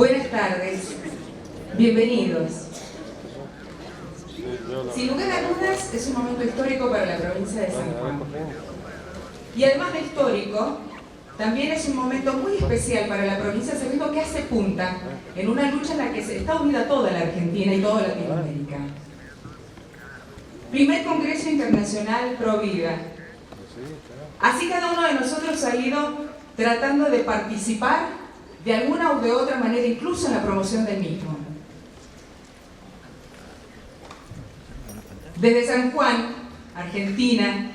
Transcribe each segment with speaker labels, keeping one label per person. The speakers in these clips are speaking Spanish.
Speaker 1: Buenas tardes, bienvenidos. Sin lugar a dudas, es un momento histórico para la provincia de San Juan. Y además de histórico, también es un momento muy especial para la provincia, sabiendo que hace punta en una lucha en la que está unida toda la Argentina y toda Latinoamérica. Primer Congreso Internacional Pro Vida. Así cada uno de nosotros ha ido tratando de participar de alguna o de otra manera, incluso en la promoción del mismo. Desde San Juan, Argentina,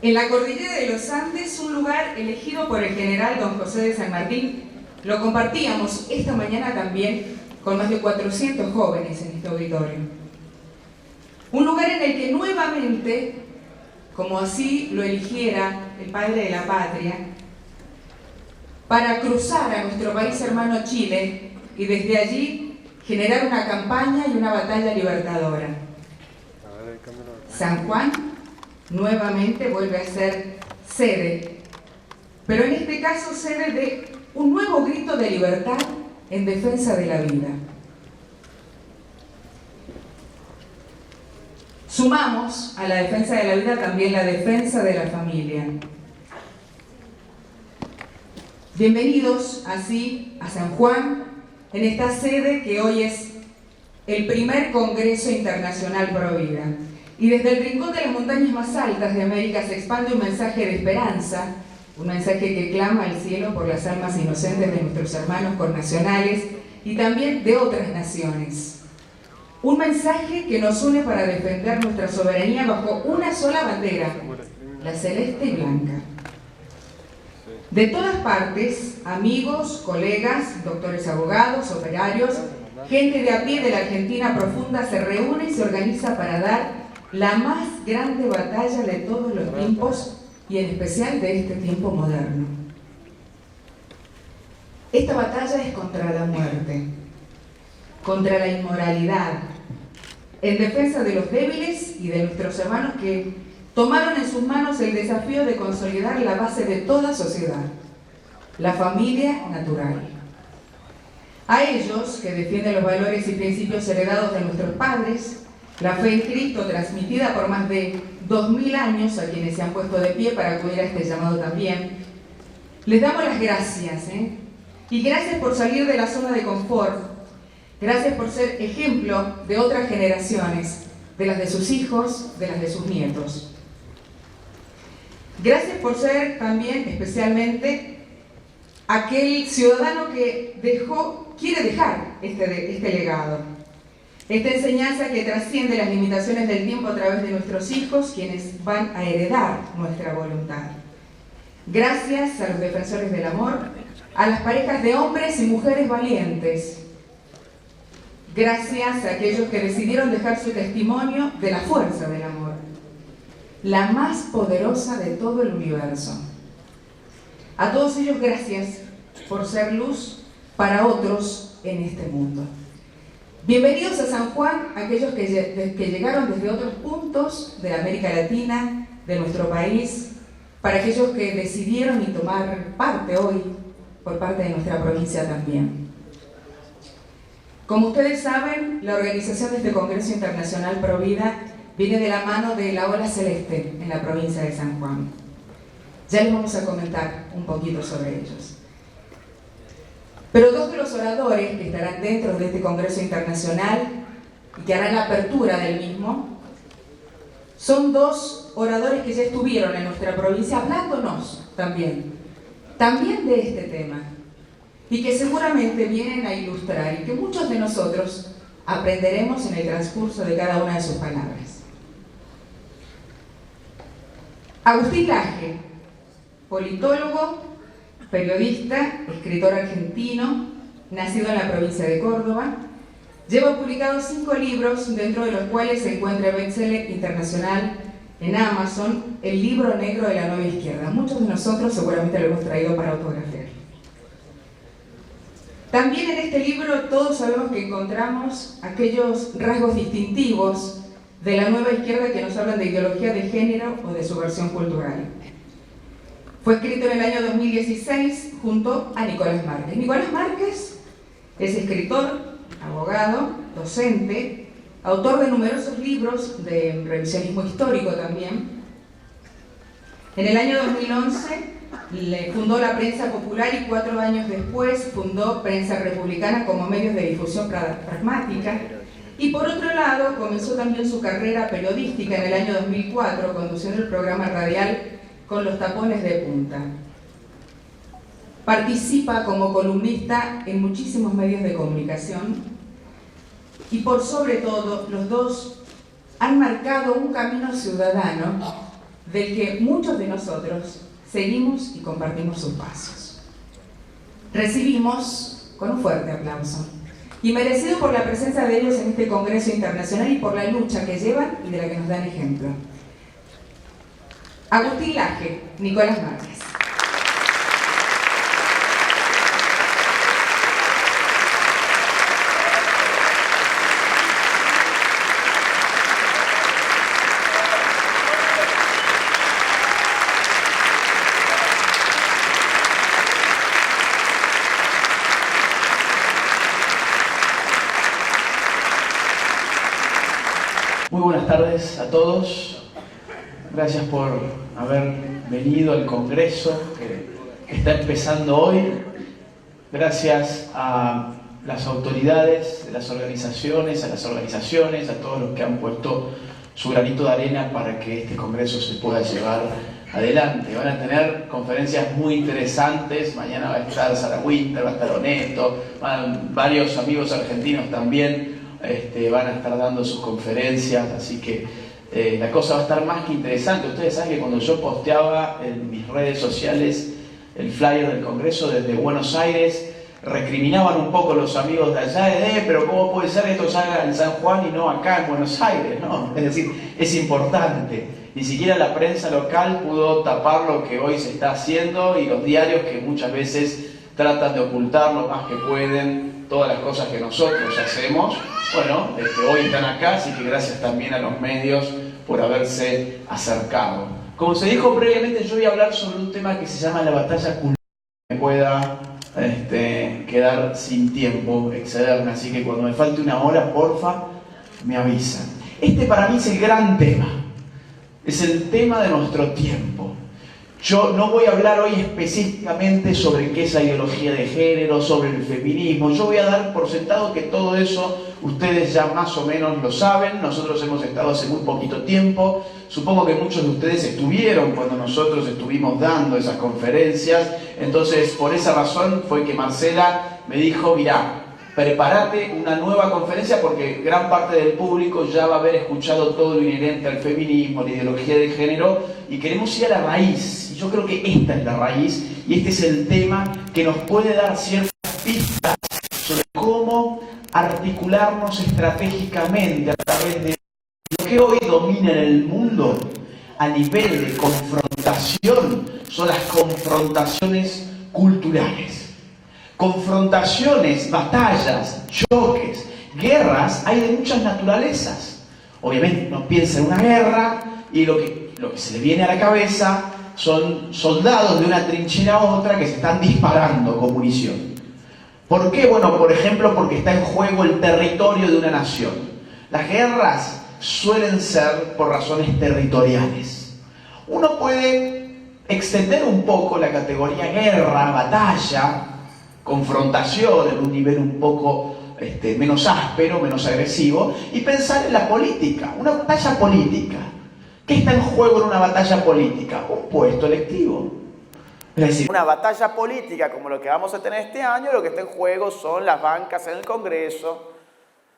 Speaker 1: en la cordillera de los Andes, un lugar elegido por el general don José de San Martín, lo compartíamos esta mañana también con más de 400 jóvenes en este auditorio. Un lugar en el que nuevamente, como así lo eligiera el padre de la patria, para cruzar a nuestro país hermano Chile y desde allí generar una campaña y una batalla libertadora. San Juan nuevamente vuelve a ser sede, pero en este caso sede de un nuevo grito de libertad en defensa de la vida. Sumamos a la defensa de la vida también la defensa de la familia. Bienvenidos así a San Juan, en esta sede que hoy es el primer Congreso Internacional Pro Vida. Y desde el rincón de las montañas más altas de América se expande un mensaje de esperanza, un mensaje que clama al cielo por las almas inocentes de nuestros hermanos connacionales y también de otras naciones. Un mensaje que nos une para defender nuestra soberanía bajo una sola bandera, la celeste y blanca. De todas partes, amigos, colegas, doctores abogados, operarios, gente de a pie de la Argentina profunda se reúne y se organiza para dar la más grande batalla de todos los tiempos y en especial de este tiempo moderno. Esta batalla es contra la muerte, contra la inmoralidad, en defensa de los débiles y de nuestros hermanos que tomaron en sus manos el desafío de consolidar la base de toda sociedad, la familia natural. A ellos, que defienden los valores y principios heredados de nuestros padres, la fe en Cristo transmitida por más de 2000 años, a quienes se han puesto de pie para acudir a este llamado también, les damos las gracias, y gracias por salir de la zona de confort, gracias por ser ejemplo de otras generaciones, de las de sus hijos, de las de sus nietos. Gracias por ser también, especialmente, aquel ciudadano que quiere dejar este legado. Esta enseñanza que trasciende las limitaciones del tiempo a través de nuestros hijos, quienes van a heredar nuestra voluntad. Gracias a los defensores del amor, a las parejas de hombres y mujeres valientes. Gracias a aquellos que decidieron dejar su testimonio de la fuerza del amor, la más poderosa de todo el universo. A todos ellos, gracias por ser luz para otros en este mundo. Bienvenidos a San Juan, aquellos que llegaron desde otros puntos de América Latina, de nuestro país, para aquellos que decidieron y tomar parte hoy por parte de nuestra provincia también. Como ustedes saben, la organización de este Congreso Internacional Pro Vida viene de la mano de la Ola Celeste en la provincia de San Juan. Ya les vamos a comentar un poquito sobre ellos. Pero dos de los oradores que estarán dentro de este Congreso Internacional y que harán la apertura del mismo, son dos oradores que ya estuvieron en nuestra provincia hablándonos también de este tema, y que seguramente vienen a ilustrar y que muchos de nosotros aprenderemos en el transcurso de cada una de sus palabras. Agustín Laje, politólogo, periodista, escritor argentino, nacido en la provincia de Córdoba, lleva publicados 5 libros, dentro de los cuales se encuentra el bestseller internacional en Amazon, El libro negro de la nueva izquierda. Muchos de nosotros seguramente lo hemos traído para autografiar. También en este libro todos sabemos que encontramos aquellos rasgos distintivos de la nueva izquierda que nos hablan de ideología de género o de subversión cultural. Fue escrito en el año 2016 junto a Nicolás Márquez. Nicolás Márquez Es escritor, abogado, docente, autor de numerosos libros de revisionismo histórico también. En el año 2011 fundó la Prensa Popular y 4 años después fundó Prensa Republicana como medios de difusión pragmática. Y por otro lado, comenzó también su carrera periodística en el año 2004, conduciendo el programa radial Con los tapones de punta. Participa como columnista en muchísimos medios de comunicación y por sobre todo los dos han marcado un camino ciudadano del que muchos de nosotros seguimos y compartimos sus pasos. Recibimos con un fuerte aplauso y merecido por la presencia de ellos en este Congreso Internacional y por la lucha que llevan y de la que nos dan ejemplo. Agustín Laje, Nicolás Márquez.
Speaker 2: Muy buenas tardes a todos. Gracias por haber venido al Congreso que está empezando hoy. Gracias a las autoridades de las organizaciones, a todos los que han puesto su granito de arena para que este Congreso se pueda llevar adelante. Van a tener conferencias muy interesantes. Mañana va a estar Sara Winter, va a estar Oneto, varios amigos argentinos también van a estar dando sus conferencias, así que la cosa va a estar más que interesante. Ustedes saben que cuando yo posteaba en mis redes sociales el flyer del Congreso desde Buenos Aires, recriminaban un poco los amigos de allá, pero ¿cómo puede ser que esto salga en San Juan y no acá en Buenos Aires? ¿No? Es decir, es importante. Ni siquiera la prensa local pudo tapar lo que hoy se está haciendo y los diarios que muchas veces tratan de ocultar lo más que pueden todas las cosas que nosotros hacemos. Bueno, hoy están acá, así que gracias también a los medios por haberse acercado. Como se dijo previamente, yo voy a hablar sobre un tema que se llama la batalla cultural. Me pueda quedar sin tiempo, excederme, así que cuando me falte una hora, porfa, me avisan. Este para mí es el gran tema, es el tema de nuestro tiempo. Yo no voy a hablar hoy específicamente sobre qué es la ideología de género, sobre el feminismo. Yo voy a dar por sentado que todo eso ustedes ya más o menos lo saben. Nosotros hemos estado hace muy poquito tiempo. Supongo que muchos de ustedes estuvieron cuando nosotros estuvimos dando esas conferencias. Entonces, por esa razón fue que Marcela me dijo, mirá, prepárate una nueva conferencia porque gran parte del público ya va a haber escuchado todo lo inherente al feminismo, la ideología de género, y queremos ir a la raíz. Y yo creo que esta es la raíz y este es el tema que nos puede dar ciertas pistas sobre cómo articularnos estratégicamente a través de lo que hoy domina en el mundo a nivel de confrontación. Son las confrontaciones culturales. Confrontaciones, batallas, choques, guerras, hay de muchas naturalezas. Obviamente uno piensa en una guerra y lo que se le viene a la cabeza son soldados de una trinchera a otra que se están disparando con munición. ¿Por qué? Bueno, por ejemplo, porque está en juego el territorio de una nación. Las guerras suelen ser por razones territoriales. Uno puede extender un poco la categoría guerra, batalla, confrontación en un nivel un poco menos áspero, menos agresivo, y pensar en la política, una batalla política. ¿Qué está en juego en una batalla política? Un puesto electivo. Es decir, una batalla política como lo que vamos a tener este año, lo que está en juego son las bancas en el Congreso,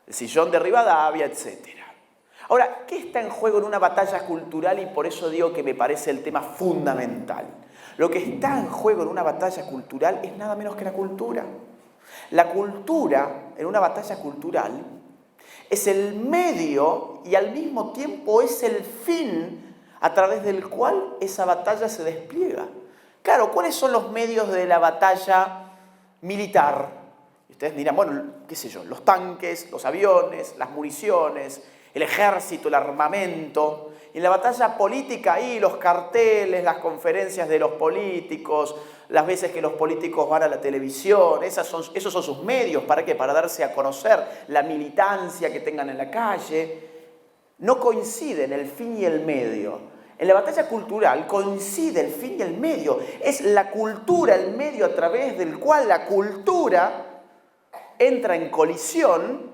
Speaker 2: el sillón de Rivadavia, etc. Ahora, ¿qué está en juego en una batalla cultural? Y por eso digo que me parece el tema fundamental. Lo que está en juego en una batalla cultural es nada menos que la cultura. La cultura, en una batalla cultural, es el medio y al mismo tiempo es el fin a través del cual esa batalla se despliega. Claro, ¿cuáles son los medios de la batalla militar? Ustedes dirán, bueno, qué sé yo, los tanques, los aviones, las municiones, el ejército, el armamento. Y en la batalla política, ahí los carteles, las conferencias de los políticos,
Speaker 3: las veces que los políticos van a la televisión, esos son sus medios. ¿Para qué? Para darse a conocer, la militancia que tengan en la calle. No coinciden el fin y el medio. En la batalla cultural coincide el fin y el medio. Es la cultura el medio a través del cual la cultura entra en colisión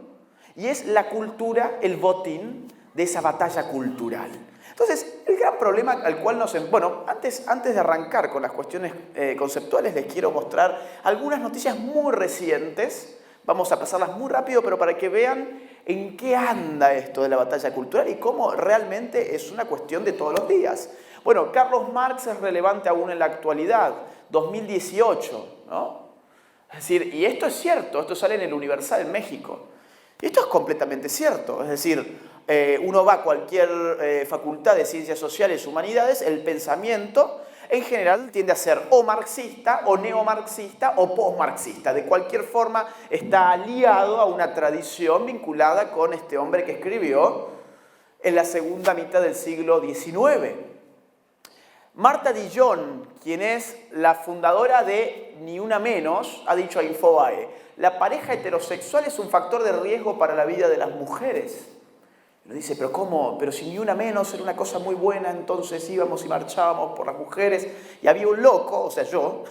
Speaker 3: y es la cultura el botín de esa batalla cultural. Entonces, el gran problema al cual Bueno, antes de arrancar con las cuestiones conceptuales, les quiero mostrar algunas noticias muy recientes. Vamos a pasarlas muy rápido, pero para que vean en qué anda esto de la batalla cultural y cómo realmente es una cuestión de todos los días. Bueno, Carlos Marx es relevante aún en la actualidad, 2018, ¿no? Es decir, y esto es cierto, esto sale en el Universal en México. Y esto es completamente cierto, es decir, uno va a cualquier facultad de Ciencias Sociales, Humanidades, el pensamiento en general tiende a ser o marxista, o neomarxista, o postmarxista. De cualquier forma está aliado a una tradición vinculada con este hombre que escribió en la segunda mitad del siglo XIX. Marta Dillon, quien es la fundadora de Ni Una Menos, ha dicho a Infobae: la pareja heterosexual es un factor de riesgo para la vida de las mujeres. Lo dice, pero ¿cómo? Pero si Ni Una Menos era una cosa muy buena, entonces íbamos y marchábamos por las mujeres. Y había un loco, o sea yo,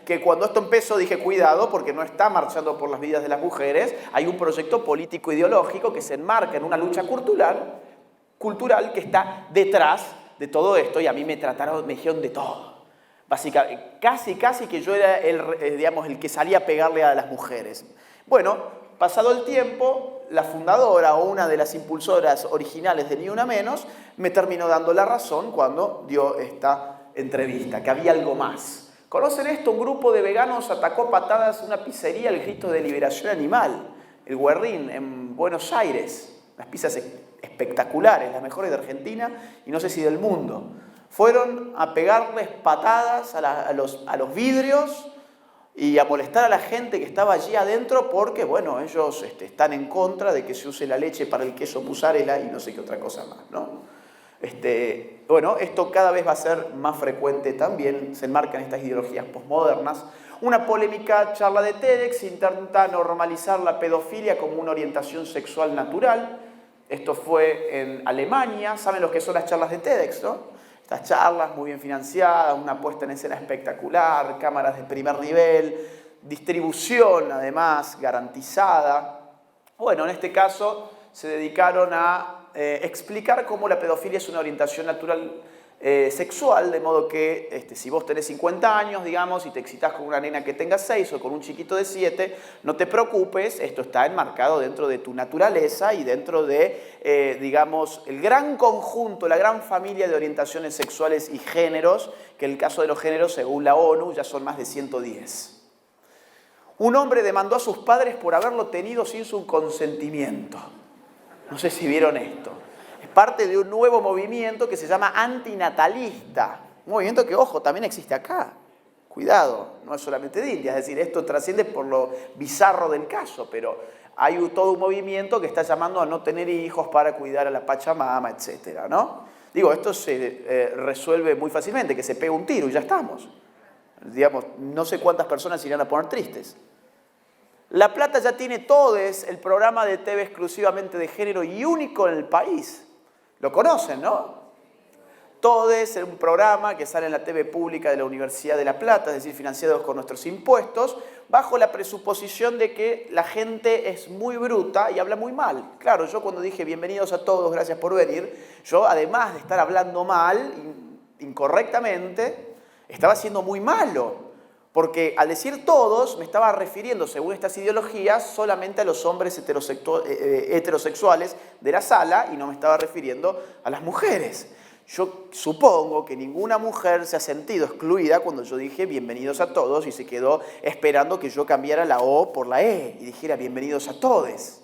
Speaker 3: que cuando esto empezó dije, cuidado, porque no está marchando por las vidas de las mujeres. Hay un proyecto político ideológico que se enmarca en una lucha cultural que está detrás de todo esto. Y a mí me dijeron de todo. Básicamente, casi que yo era el que salía a pegarle a las mujeres. Bueno, pasado el tiempo, la fundadora o una de las impulsoras originales de Ni Una Menos me terminó dando la razón cuando dio esta entrevista, que había algo más. ¿Conocen esto? Un grupo de veganos atacó a patadas una pizzería, El Grito de Liberación Animal, el Guerrín, en Buenos Aires. Las pizzas espectaculares, las mejores de Argentina y no sé si del mundo. Fueron a pegarles patadas a los vidrios y a molestar a la gente que estaba allí adentro porque, bueno, ellos están en contra de que se use la leche para el queso mozzarella y no sé qué otra cosa más, ¿no? Bueno, esto cada vez va a ser más frecuente también, se enmarcan estas ideologías posmodernas. Una polémica charla de TEDx intenta normalizar la pedofilia como una orientación sexual natural. Esto fue en Alemania. ¿Saben lo que son las charlas de TEDx, no? Estas charlas muy bien financiadas, una puesta en escena espectacular, cámaras de primer nivel, distribución además garantizada. Bueno, en este caso se dedicaron a explicar cómo la pedofilia es una orientación natural sexual, de modo que si vos tenés 50 años, digamos, y te excitás con una nena que tenga 6 o con un chiquito de 7, no te preocupes, esto está enmarcado dentro de tu naturaleza y dentro de, digamos, el gran conjunto, la gran familia de orientaciones sexuales y géneros, que en el caso de los géneros, según la ONU, ya son más de 110. Un hombre demandó a sus padres por haberlo tenido sin su consentimiento. No sé si vieron esto. Es parte de un nuevo movimiento que se llama antinatalista. Un movimiento que, ojo, también existe acá. Cuidado, no es solamente de India. Es decir, esto trasciende por lo bizarro del caso, pero hay todo un movimiento que está llamando a no tener hijos para cuidar a la Pachamama, etc., ¿no? Digo, esto se resuelve muy fácilmente, que se pegue un tiro y ya estamos. Digamos, no sé cuántas personas se irán a poner tristes. La Plata ya tiene Todes, el programa de TV exclusivamente de género y único en el país. Lo conocen, ¿no? Todes es un programa que sale en la TV pública de la Universidad de La Plata, es decir, financiados con nuestros impuestos, bajo la presuposición de que la gente es muy bruta y habla muy mal. Claro, yo cuando dije bienvenidos a todos, gracias por venir, yo además de estar hablando mal, incorrectamente, estaba siendo muy malo. Porque al decir todos, me estaba refiriendo, según estas ideologías, solamente a los hombres heterosexuales de la sala y no me estaba refiriendo a las mujeres. Yo supongo que ninguna mujer se ha sentido excluida cuando yo dije bienvenidos a todos y se quedó esperando que yo cambiara la O por la E y dijera bienvenidos a todes,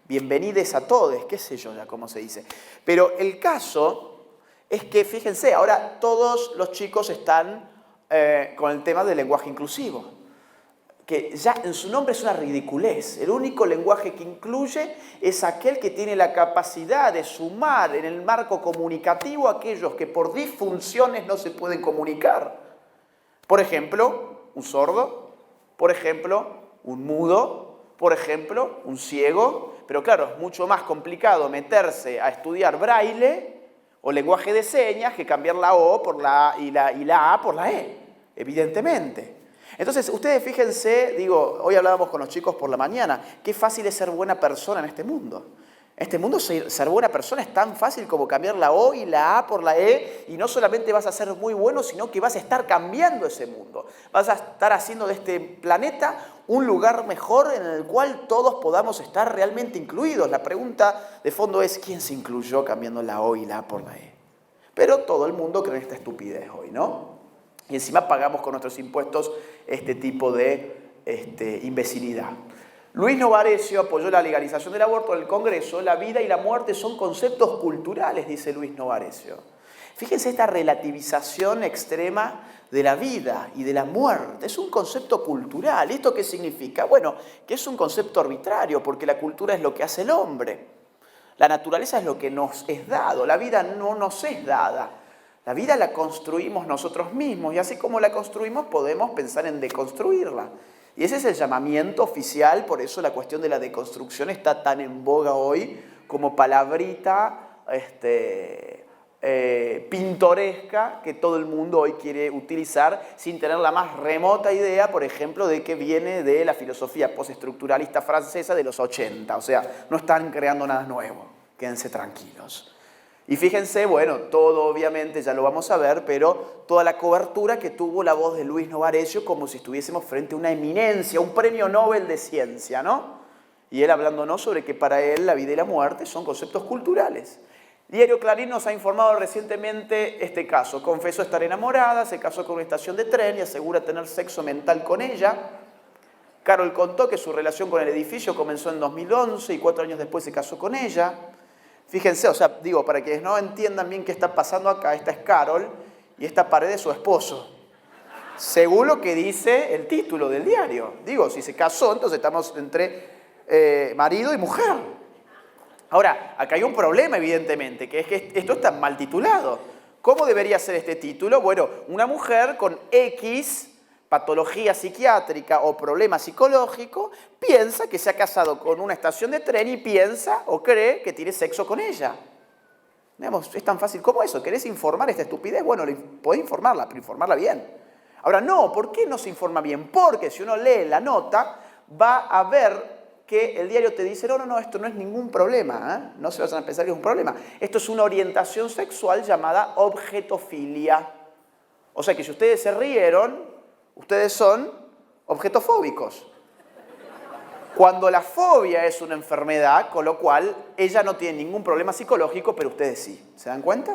Speaker 3: bienvenides a todes, qué sé yo ya cómo se dice. Pero el caso es que, fíjense, ahora todos los chicos están con el tema del lenguaje inclusivo, que ya en su nombre es una ridiculez. El único lenguaje que incluye es aquel que tiene la capacidad de sumar en el marco comunicativo a aquellos que por disfunciones no se pueden comunicar. Por ejemplo, un sordo, por ejemplo, un mudo, por ejemplo, un ciego. Pero claro, es mucho más complicado meterse a estudiar braille o lenguaje de señas que cambiar la O por la A y la A por la E, evidentemente. Entonces, ustedes fíjense, digo, hoy hablábamos con los chicos por la mañana, qué fácil es ser buena persona en este mundo. En este mundo ser buena persona es tan fácil como cambiar la O y la A por la E, y no solamente vas a ser muy bueno, sino que vas a estar cambiando ese mundo. Vas a estar haciendo de este planeta un lugar mejor en el cual todos podamos estar realmente incluidos. La pregunta de fondo es, ¿quién se incluyó cambiando la O y la A por la E? Pero todo el mundo cree en esta estupidez hoy, ¿no? Y encima pagamos con nuestros impuestos este tipo de imbecilidad. Luis Novarecio apoyó la legalización del aborto en el Congreso. La vida y la muerte son conceptos culturales, dice Luis Novarecio. Fíjense esta relativización extrema de la vida y de la muerte. Es un concepto cultural. ¿Esto qué significa? Bueno, que es un concepto arbitrario, porque la cultura es lo que hace el hombre. La naturaleza es lo que nos es dado. La vida no nos es dada. La vida la construimos nosotros mismos, y así como la construimos podemos pensar en deconstruirla. Y ese es el llamamiento oficial, por eso la cuestión de la deconstrucción está tan en boga hoy como palabrita pintoresca que todo el mundo hoy quiere utilizar sin tener la más remota idea, por ejemplo, de que viene de la filosofía postestructuralista francesa de los 80. O sea, no están creando nada nuevo, quédense tranquilos. Y fíjense, bueno, todo obviamente ya lo vamos a ver, pero toda la cobertura que tuvo la voz de Luis Novarecio como si estuviésemos frente a una eminencia, un premio Nobel de ciencia, ¿no? Y él hablándonos sobre que para él la vida y la muerte son conceptos culturales. Diario Clarín nos ha informado recientemente este caso. Confesó estar enamorada, se casó con una estación de tren y asegura tener sexo mental con ella. Carol contó que su relación con el edificio comenzó en 2011 y 4 años después se casó con ella. Fíjense, o sea, digo, para que no entiendan bien qué está pasando acá, esta es Carol y esta pared es su esposo. Según lo que dice el título del diario. Digo, si se casó, entonces estamos entre marido y mujer. Ahora, acá hay un problema, evidentemente, que es que esto está mal titulado. ¿Cómo debería ser este título? Bueno, una mujer con X patología psiquiátrica o problema psicológico, piensa que se ha casado con una estación de tren y piensa o cree que tiene sexo con ella. Digamos, es tan fácil como eso. ¿Querés informar esta estupidez? Bueno, podés informarla, pero informarla bien. Ahora, no, ¿por qué no se informa bien? Porque si uno lee la nota, va a ver que el diario te dice, no, esto no es ningún problema, ¿eh? No se vayan a pensar que es un problema. Esto es una orientación sexual llamada objetofilia. O sea que si ustedes se rieron, ustedes son objetofóbicos. Cuando la fobia es una enfermedad, con lo cual ella no tiene ningún problema psicológico, pero ustedes sí. ¿Se dan cuenta?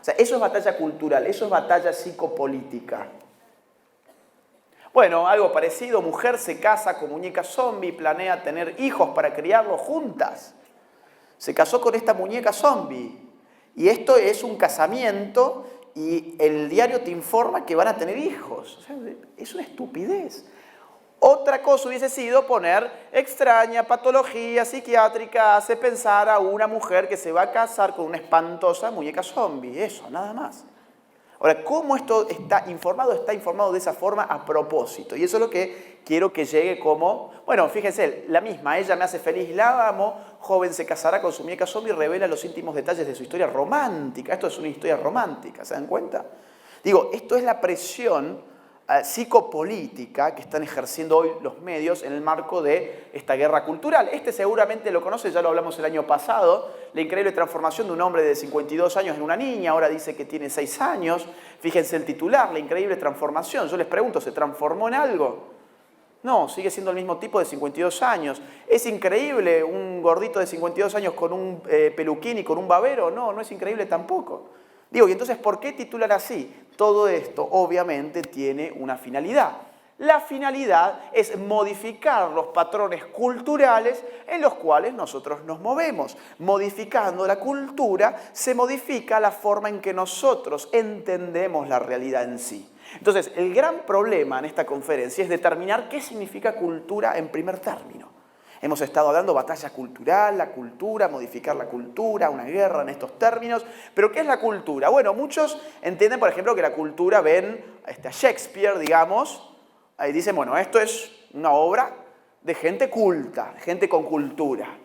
Speaker 3: O sea, eso es batalla cultural, eso es batalla psicopolítica. Bueno, algo parecido, mujer se casa con muñeca zombie, planea tener hijos para criarlos juntas. Se casó con esta muñeca zombie. Y esto es un casamiento y el diario te informa que van a tener hijos. O sea, es una estupidez. Otra cosa hubiese sido poner extraña patología psiquiátrica hace pensar a una mujer que se va a casar con una espantosa muñeca zombie. Eso, nada más. Ahora, ¿cómo esto está informado? Está informado de esa forma a propósito. Y eso es lo que quiero que llegue como... Bueno, fíjense, la misma, ella me hace feliz, la amo, joven se casará con su muñeca zombie y revela los íntimos detalles de su historia romántica. Esto es una historia romántica, ¿se dan cuenta? Digo, esto es la presión psicopolítica que están ejerciendo hoy los medios en el marco de esta guerra cultural. Este seguramente lo conoce, ya lo hablamos el año pasado, la increíble transformación de un hombre de 52 años en una niña, ahora dice que tiene 6 años. Fíjense el titular, la increíble transformación. Yo les pregunto, ¿se transformó en algo? No, sigue siendo el mismo tipo de 52 años. ¿Es increíble un gordito de 52 años con un peluquín y con un babero? No, no es increíble tampoco. Digo, ¿y entonces por qué titular así? Todo esto obviamente tiene una finalidad. La finalidad es modificar los patrones culturales en los cuales nosotros nos movemos. Modificando la cultura se modifica la forma en que nosotros entendemos la realidad en sí. Entonces, el gran problema en esta conferencia es determinar qué significa cultura en primer término. Hemos estado hablando de batalla cultural, la cultura, modificar la cultura, una guerra en estos términos. ¿Pero qué es la cultura? Bueno, muchos entienden, por ejemplo, que la cultura ven a Shakespeare, digamos, Ahí dicen, bueno, esto es una obra de gente culta, gente con cultura.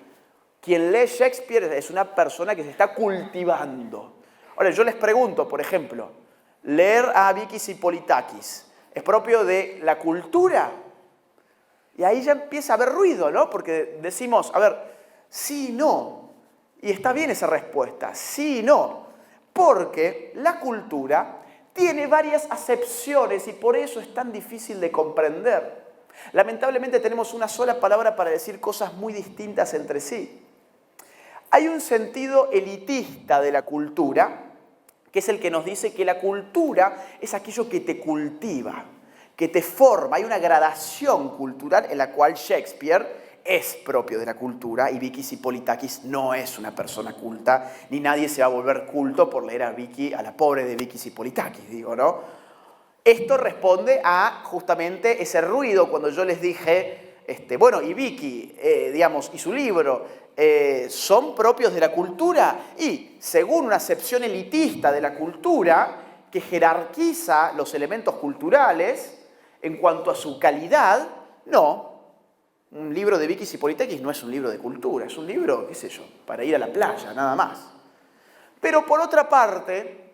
Speaker 3: Quien lee Shakespeare es una persona que se está cultivando. Ahora, yo les pregunto, por ejemplo, leer a Vikis Hippolytakis, ¿es propio de la cultura? Y ahí ya empieza a haber ruido, ¿no? Porque decimos, a ver, sí y no. Y está bien esa respuesta, sí y no. Porque la cultura tiene varias acepciones y por eso es tan difícil de comprender. Lamentablemente tenemos una sola palabra para decir cosas muy distintas entre sí. Hay un sentido elitista de la cultura, que es el que nos dice que la cultura es aquello que te cultiva, que te forma. Hay una gradación cultural en la cual Shakespeare es propio de la cultura y Vikis Hippolytakis no es una persona culta, ni nadie se va a volver culto por leer a la pobre de Vikis Hippolytakis, digo, ¿no? Esto responde a justamente ese ruido cuando yo les dije, bueno, y Vicky, digamos, y su libro, son propios de la cultura y según una acepción elitista de la cultura que jerarquiza los elementos culturales en cuanto a su calidad, no. Un libro de Vikis Hippolytakis no es un libro de cultura, es un libro, qué sé yo, para ir a la playa, nada más. Pero por otra parte,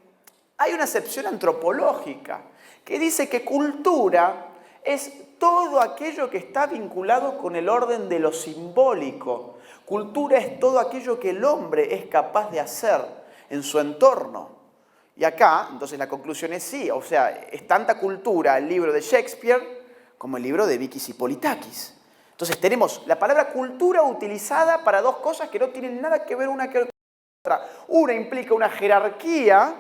Speaker 3: hay una acepción antropológica que dice que cultura es todo aquello que está vinculado con el orden de lo simbólico. Cultura es todo aquello que el hombre es capaz de hacer en su entorno. Y acá, entonces la conclusión es sí, o sea, es tanta cultura el libro de Shakespeare como el libro de Vikis Hippolytakis. Entonces tenemos la palabra cultura utilizada para dos cosas que no tienen nada que ver una con otra. Una implica una jerarquía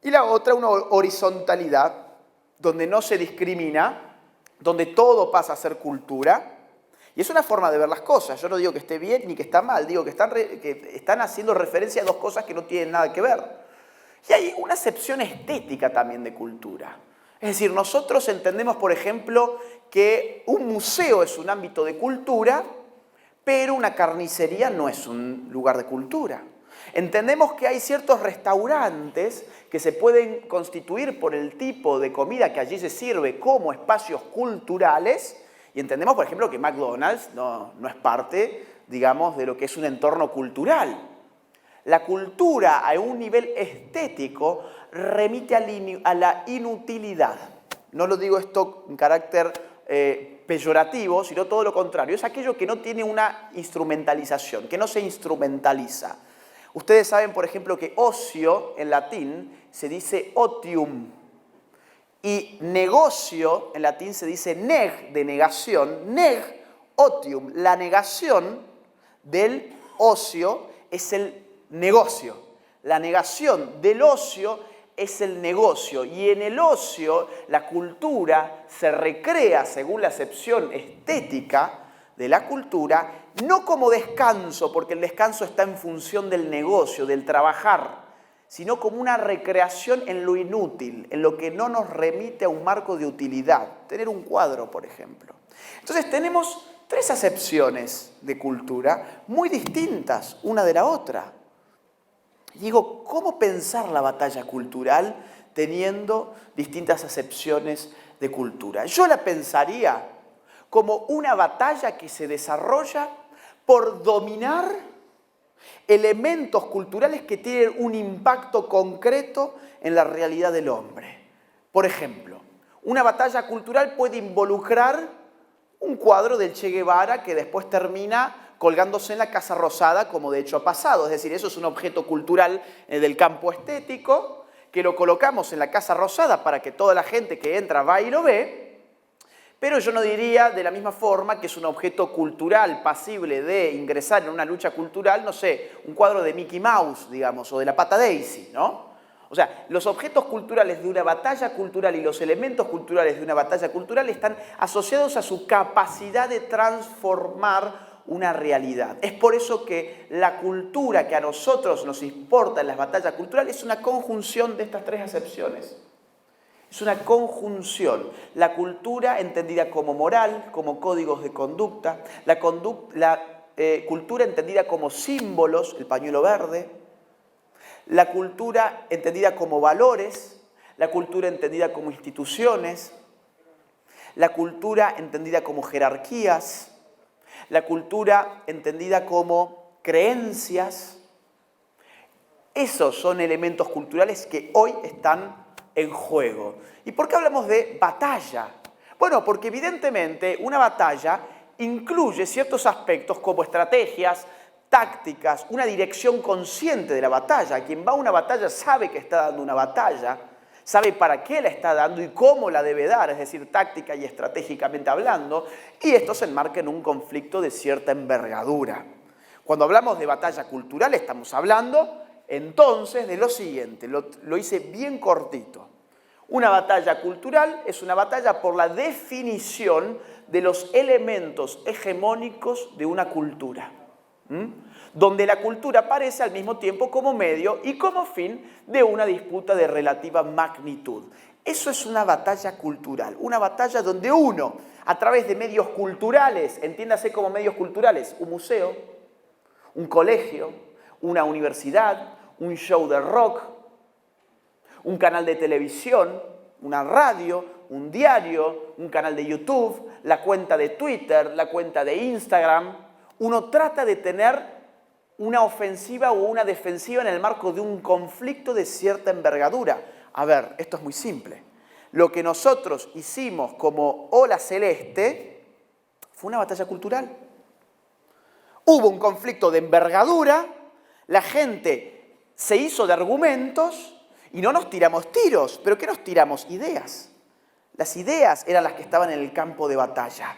Speaker 3: y la otra una horizontalidad, donde no se discrimina, donde todo pasa a ser cultura. Y es una forma de ver las cosas. Yo no digo que esté bien ni que está mal, digo que están haciendo referencia a dos cosas que no tienen nada que ver. Y hay una acepción estética también de cultura. Es decir, nosotros entendemos, por ejemplo, que un museo es un ámbito de cultura, pero una carnicería no es un lugar de cultura. Entendemos que hay ciertos restaurantes que se pueden constituir por el tipo de comida que allí se sirve como espacios culturales, y entendemos, por ejemplo, que McDonald's no es parte, digamos, de lo que es un entorno cultural. La cultura a un nivel estético remite a la inutilidad. No lo digo esto en carácter peyorativo, sino todo lo contrario. Es aquello que no tiene una instrumentalización, que no se instrumentaliza. Ustedes saben, por ejemplo, que ocio en latín se dice otium y negocio en latín se dice neg, de negación, neg, otium. La negación del ocio es el negocio. La negación del ocio es el negocio. Y en el ocio la cultura se recrea según la acepción estética de la cultura, no como descanso, porque el descanso está en función del negocio, del trabajar, sino como una recreación en lo inútil, en lo que no nos remite a un marco de utilidad. Tener un cuadro, por ejemplo. Entonces tenemos tres acepciones de cultura muy distintas una de la otra. Digo, ¿cómo pensar la batalla cultural teniendo distintas acepciones de cultura? Yo la pensaría como una batalla que se desarrolla por dominar elementos culturales que tienen un impacto concreto en la realidad del hombre. Por ejemplo, una batalla cultural puede involucrar un cuadro del Che Guevara que después termina colgándose en la Casa Rosada, como de hecho ha pasado. Es decir, eso es un objeto cultural del campo estético, que lo colocamos en la Casa Rosada para que toda la gente que entra va y lo ve, pero yo no diría de la misma forma que es un objeto cultural pasible de ingresar en una lucha cultural, no sé, un cuadro de Mickey Mouse, digamos, o de la Pata Daisy, ¿no? O sea, los objetos culturales de una batalla cultural y los elementos culturales de una batalla cultural están asociados a su capacidad de transformar una realidad. Es por eso que la cultura que a nosotros nos importa en las batallas culturales es una conjunción de estas tres acepciones. Es una conjunción. La cultura entendida como moral, como códigos de conducta, la cultura entendida como símbolos, el pañuelo verde, la cultura entendida como valores, la cultura entendida como instituciones, la cultura entendida como jerarquías, la cultura entendida como creencias. Esos son elementos culturales que hoy están en juego. ¿Y por qué hablamos de batalla? Bueno, porque evidentemente una batalla incluye ciertos aspectos como estrategias, tácticas, una dirección consciente de la batalla. Quien va a una batalla sabe que está dando una batalla, sabe para qué la está dando y cómo la debe dar, es decir, táctica y estratégicamente hablando, y esto se enmarca en un conflicto de cierta envergadura. Cuando hablamos de batalla cultural estamos hablando entonces de lo siguiente, lo hice bien cortito. Una batalla cultural es una batalla por la definición de los elementos hegemónicos de una cultura, donde la cultura aparece al mismo tiempo como medio y como fin de una disputa de relativa magnitud. Eso es una batalla cultural, una batalla donde uno, a través de medios culturales, entiéndase como medios culturales, un museo, un colegio, una universidad, un show de rock, un canal de televisión, una radio, un diario, un canal de YouTube, la cuenta de Twitter, la cuenta de Instagram. Uno trata de tener una ofensiva o una defensiva en el marco de un conflicto de cierta envergadura. A ver, esto es muy simple. Lo que nosotros hicimos como Ola Celeste fue una batalla cultural. Hubo un conflicto de envergadura, la gente se hizo de argumentos y no nos tiramos tiros. ¿Pero qué nos tiramos? Ideas. Las ideas eran las que estaban en el campo de batalla.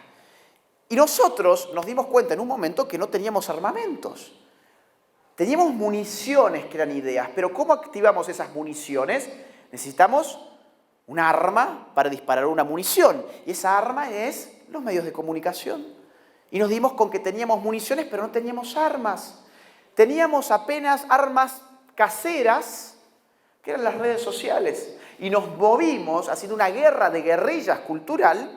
Speaker 3: Y nosotros nos dimos cuenta en un momento que no teníamos armamentos. Teníamos municiones que eran ideas, pero ¿cómo activamos esas municiones? Necesitamos un arma para disparar una munición. Y esa arma es los medios de comunicación. Y nos dimos con que teníamos municiones, pero no teníamos armas. Teníamos apenas armas caseras, que eran las redes sociales. Y nos movimos haciendo una guerra de guerrillas cultural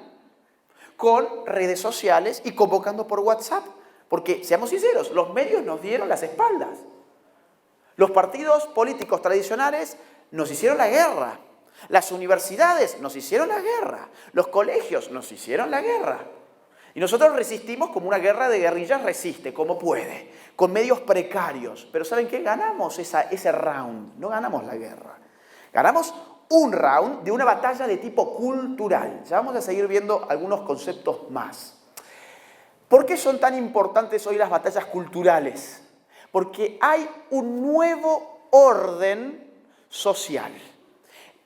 Speaker 3: con redes sociales y convocando por WhatsApp. Porque, seamos sinceros, los medios nos dieron las espaldas. Los partidos políticos tradicionales nos hicieron la guerra. Las universidades nos hicieron la guerra. Los colegios nos hicieron la guerra. Y nosotros resistimos como una guerra de guerrillas resiste, como puede, con medios precarios. Pero ¿saben qué? Ganamos ese round, no ganamos la guerra. Ganamos un round de una batalla de tipo cultural. Ya vamos a seguir viendo algunos conceptos más. ¿Por qué son tan importantes hoy las batallas culturales? Porque hay un nuevo orden social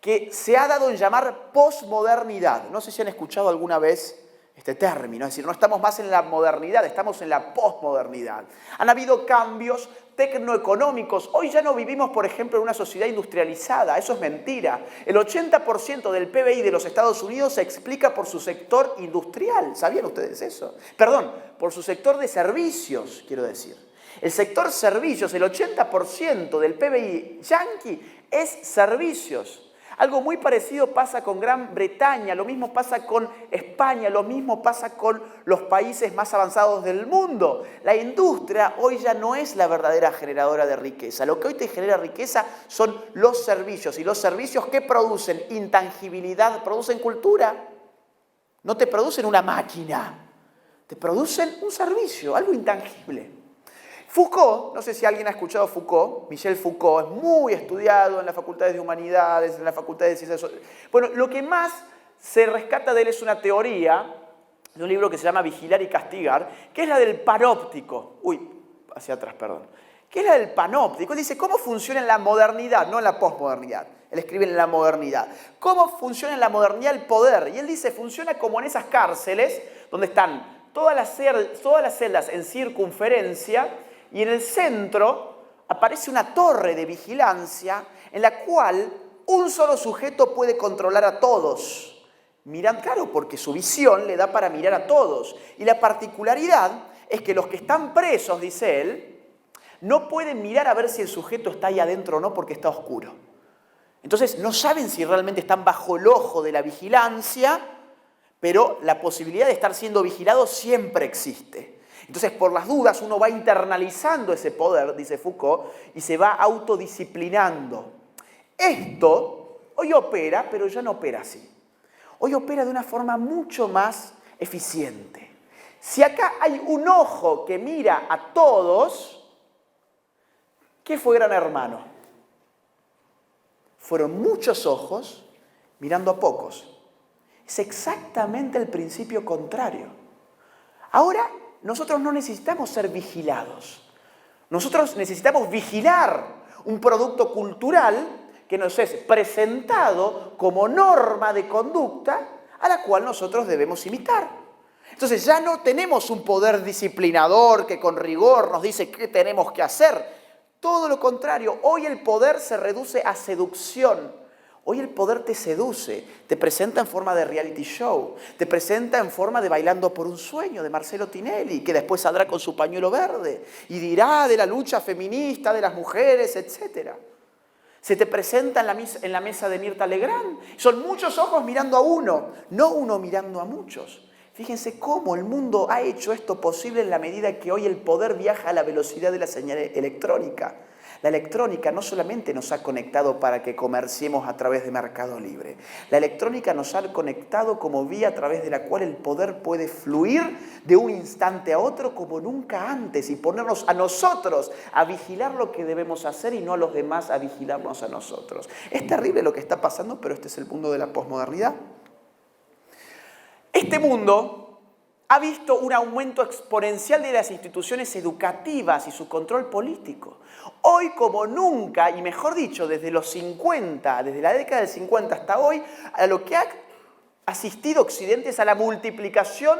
Speaker 3: que se ha dado en llamar posmodernidad. No sé si han escuchado alguna vez este término, es decir, no estamos más en la modernidad, estamos en la posmodernidad. Han habido cambios tecnoeconómicos. Hoy ya no vivimos, por ejemplo, en una sociedad industrializada. Eso es mentira. El 80% del PBI de los Estados Unidos se explica por su sector industrial. ¿Sabían ustedes eso? Perdón, por su sector de servicios, quiero decir. El sector servicios, el 80% del PBI yanqui es servicios. Algo muy parecido pasa con Gran Bretaña, lo mismo pasa con España, lo mismo pasa con los países más avanzados del mundo. La industria hoy ya no es la verdadera generadora de riqueza. Lo que hoy te genera riqueza son los servicios. ¿Y los servicios qué producen? Intangibilidad, producen cultura. No te producen una máquina, te producen un servicio, algo intangible. Foucault, no sé si alguien ha escuchado Foucault, Michel Foucault, es muy estudiado en las facultades de humanidades, en las facultades de ciencias sociales. Bueno, lo que más se rescata de él es una teoría de un libro que se llama Vigilar y Castigar, que es la del panóptico. Hacia atrás, perdón. Que es la del panóptico. Él dice, ¿cómo funciona en la modernidad, no en la posmodernidad? Él escribe en la modernidad. ¿Cómo funciona en la modernidad el poder? Y él dice, funciona como en esas cárceles donde están todas las celdas en circunferencia. Y en el centro aparece una torre de vigilancia en la cual un solo sujeto puede controlar a todos. Miran, claro, porque su visión le da para mirar a todos. Y la particularidad es que los que están presos, dice él, no pueden mirar a ver si el sujeto está ahí adentro o no porque está oscuro. Entonces no saben si realmente están bajo el ojo de la vigilancia, pero la posibilidad de estar siendo vigilado siempre existe. Entonces, por las dudas, uno va internalizando ese poder, dice Foucault, y se va autodisciplinando. Esto hoy opera, pero ya no opera así. hoy opera de una forma mucho más eficiente. Si acá hay un ojo que mira a todos, ¿qué fue Gran Hermano? Fueron muchos ojos mirando a pocos. Es exactamente el principio contrario. Ahora, nosotros no necesitamos ser vigilados. Nosotros necesitamos vigilar un producto cultural que nos es presentado como norma de conducta a la cual nosotros debemos imitar. Entonces ya no tenemos un poder disciplinador que con rigor nos dice qué tenemos que hacer. Todo lo contrario, hoy el poder se reduce a seducción. Hoy el poder te seduce, te presenta en forma de reality show, te presenta en forma de Bailando por un sueño de Marcelo Tinelli, que después saldrá con su pañuelo verde y dirá de la lucha feminista de las mujeres, etc. Se te presenta en la mesa de Mirta Legrand. Son muchos ojos mirando a uno, no uno mirando a muchos. Fíjense cómo el mundo ha hecho esto posible en la medida que hoy el poder viaja a la velocidad de la señal electrónica. La electrónica no solamente nos ha conectado para que comerciemos a través de Mercado Libre. La electrónica nos ha conectado como vía a través de la cual el poder puede fluir de un instante a otro como nunca antes y ponernos a nosotros a vigilar lo que debemos hacer y no a los demás a vigilarnos a nosotros. Es terrible lo que está pasando, pero este es el mundo de la posmodernidad. Este mundo ha visto un aumento exponencial de las instituciones educativas y su control político. Hoy como nunca, y mejor dicho, desde los 50, desde la década del 50 hasta hoy, a lo que ha asistido Occidente es a la multiplicación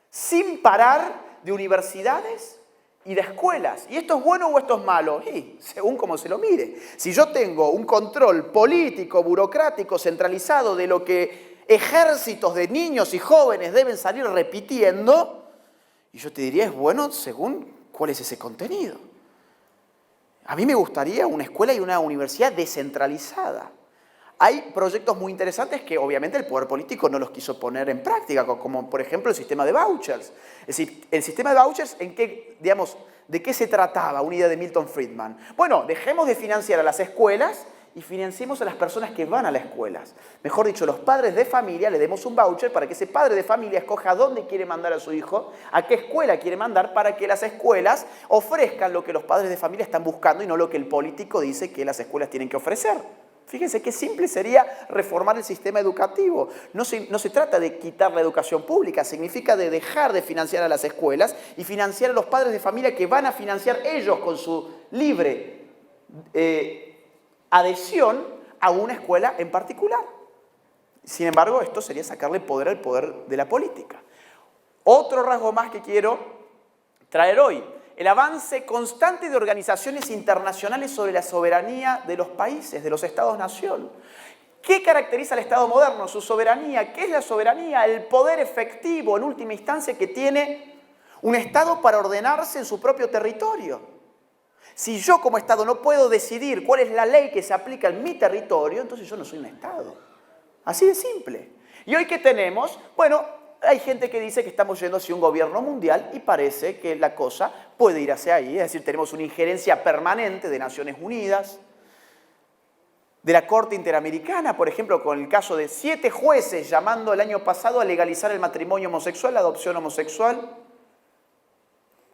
Speaker 3: sin parar de universidades y de escuelas. ¿Y esto es bueno o esto es malo? Y según como se lo mire. Si yo tengo un control político, burocrático, centralizado de lo que ejércitos de niños y jóvenes deben salir repitiendo, y yo te diría, es bueno según cuál es ese contenido. A mí me gustaría una escuela y una universidad descentralizada. Hay proyectos muy interesantes que obviamente el poder político no los quiso poner en práctica, como por ejemplo el sistema de vouchers. Es decir, el sistema de vouchers, ¿en qué, digamos, de qué se trataba? Una idea de Milton Friedman. Bueno, dejemos de financiar a las escuelas y financiemos a las personas que van a las escuelas. Mejor dicho, los padres de familia le demos un voucher para que ese padre de familia escoja a dónde quiere mandar a su hijo, a qué escuela quiere mandar, para que las escuelas ofrezcan lo que los padres de familia están buscando y no lo que el político dice que las escuelas tienen que ofrecer. Fíjense qué simple sería reformar el sistema educativo. No se trata de quitar la educación pública, significa de dejar de financiar a las escuelas y financiar a los padres de familia que van a financiar ellos con su libre adhesión a una escuela en particular. Sin embargo, esto sería sacarle poder al poder de la política. Otro rasgo más que quiero traer hoy: el avance constante de organizaciones internacionales sobre la soberanía de los países, de los estados-nación. ¿Qué caracteriza al Estado moderno? Su soberanía. ¿Qué es la soberanía? El poder efectivo, en última instancia, que tiene un Estado para ordenarse en su propio territorio. Si yo como Estado no puedo decidir cuál es la ley que se aplica en mi territorio, entonces yo no soy un Estado. Así de simple. ¿Y hoy qué tenemos? Bueno, hay gente que dice que estamos yendo hacia un gobierno mundial y parece que la cosa puede ir hacia ahí. Es decir, tenemos una injerencia permanente de Naciones Unidas, de la Corte Interamericana, por ejemplo, con el caso de 7 jueces llamando el año pasado a legalizar el matrimonio homosexual, la adopción homosexual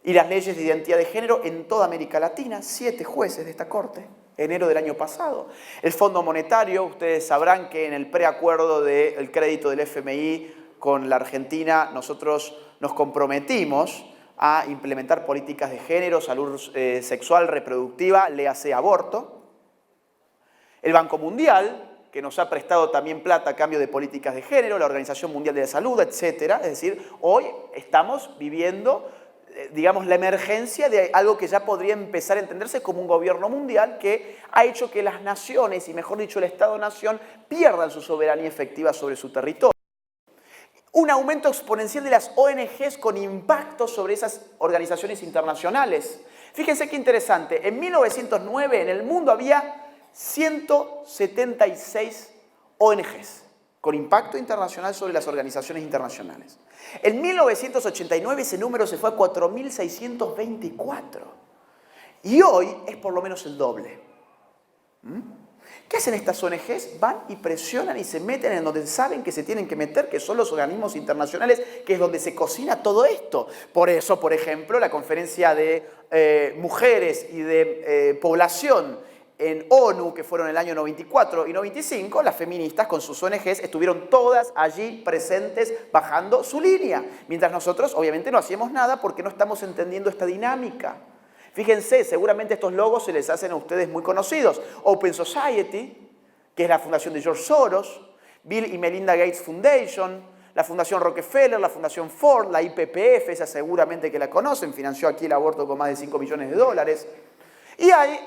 Speaker 3: y las leyes de identidad de género en toda América Latina. 7 jueces de esta Corte, enero del año pasado. El Fondo Monetario, ustedes sabrán que en el preacuerdo del crédito del FMI con la Argentina, nosotros nos comprometimos a implementar políticas de género, salud sexual, reproductiva, léase aborto. El Banco Mundial, que nos ha prestado también plata a cambio de políticas de género, la Organización Mundial de la Salud, etc. Es decir, hoy estamos viviendo, digamos, la emergencia de algo que ya podría empezar a entenderse como un gobierno mundial que ha hecho que las naciones, y mejor dicho el Estado-nación, pierdan su soberanía efectiva sobre su territorio. Un aumento exponencial de las ONGs con impacto sobre esas organizaciones internacionales. Fíjense qué interesante, en 1909 en el mundo había 176 ONGs con impacto internacional sobre las organizaciones internacionales. En 1989 ese número se fue a 4.624 y hoy es por lo menos el doble. ¿Qué hacen estas ONGs? Van y presionan y se meten en donde saben que se tienen que meter, que son los organismos internacionales, que es donde se cocina todo esto. Por eso, por ejemplo, la conferencia de mujeres y de población en ONU, que fueron en el año 94 y 95, las feministas con sus ONGs estuvieron todas allí presentes bajando su línea. Mientras nosotros, obviamente, no hacíamos nada porque no estamos entendiendo esta dinámica. Fíjense, seguramente estos logos se les hacen a ustedes muy conocidos. Open Society, que es la fundación de George Soros, Bill y Melinda Gates Foundation, la Fundación Rockefeller, la Fundación Ford, la IPPF, esa seguramente que la conocen, financió aquí el aborto con más de 5 millones de dólares. Y hay,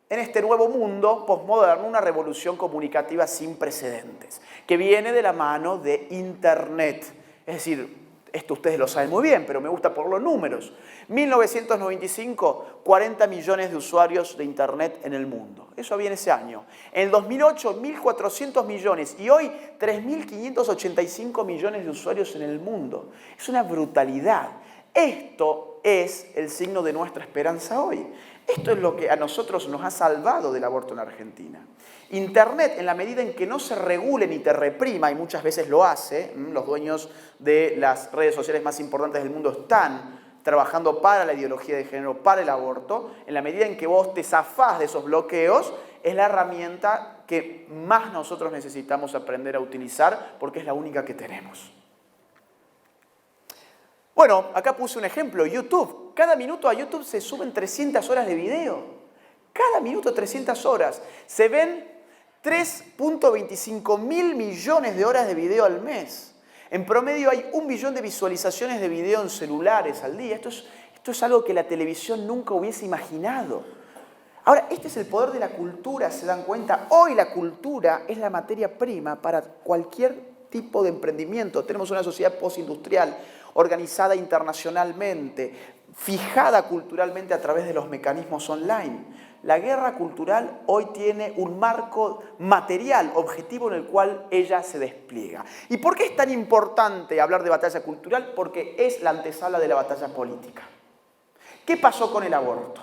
Speaker 3: en este nuevo mundo postmoderno, una revolución comunicativa sin precedentes, que viene de la mano de Internet. Es decir, esto ustedes lo saben muy bien, pero me gusta por los números. 1995, 40 millones de usuarios de Internet en el mundo. Eso viene ese año. En el 2008, 1.400 millones. Y hoy, 3.585 millones de usuarios en el mundo. Es una brutalidad. Esto es el signo de nuestra esperanza hoy. Esto es lo que a nosotros nos ha salvado del aborto en Argentina. Internet, en la medida en que no se regule ni te reprima, y muchas veces lo hace, los dueños de las redes sociales más importantes del mundo están trabajando para la ideología de género, para el aborto, en la medida en que vos te zafás de esos bloqueos, es la herramienta que más nosotros necesitamos aprender a utilizar porque es la única que tenemos. Bueno, acá puse un ejemplo, YouTube. Cada minuto a YouTube se suben 300 horas de video. Cada minuto 300 horas. Se ven 3.25 mil millones de horas de video al mes. En promedio hay 1 billón de visualizaciones de video en celulares al día. Esto es algo que la televisión nunca hubiese imaginado. Ahora, este es el poder de la cultura, ¿se dan cuenta? Hoy la cultura es la materia prima para cualquier tipo de emprendimiento. Tenemos una sociedad postindustrial, organizada internacionalmente, fijada culturalmente a través de los mecanismos online. La guerra cultural hoy tiene un marco material, objetivo en el cual ella se despliega. ¿Y por qué es tan importante hablar de batalla cultural? Porque es la antesala de la batalla política. ¿Qué pasó con el aborto?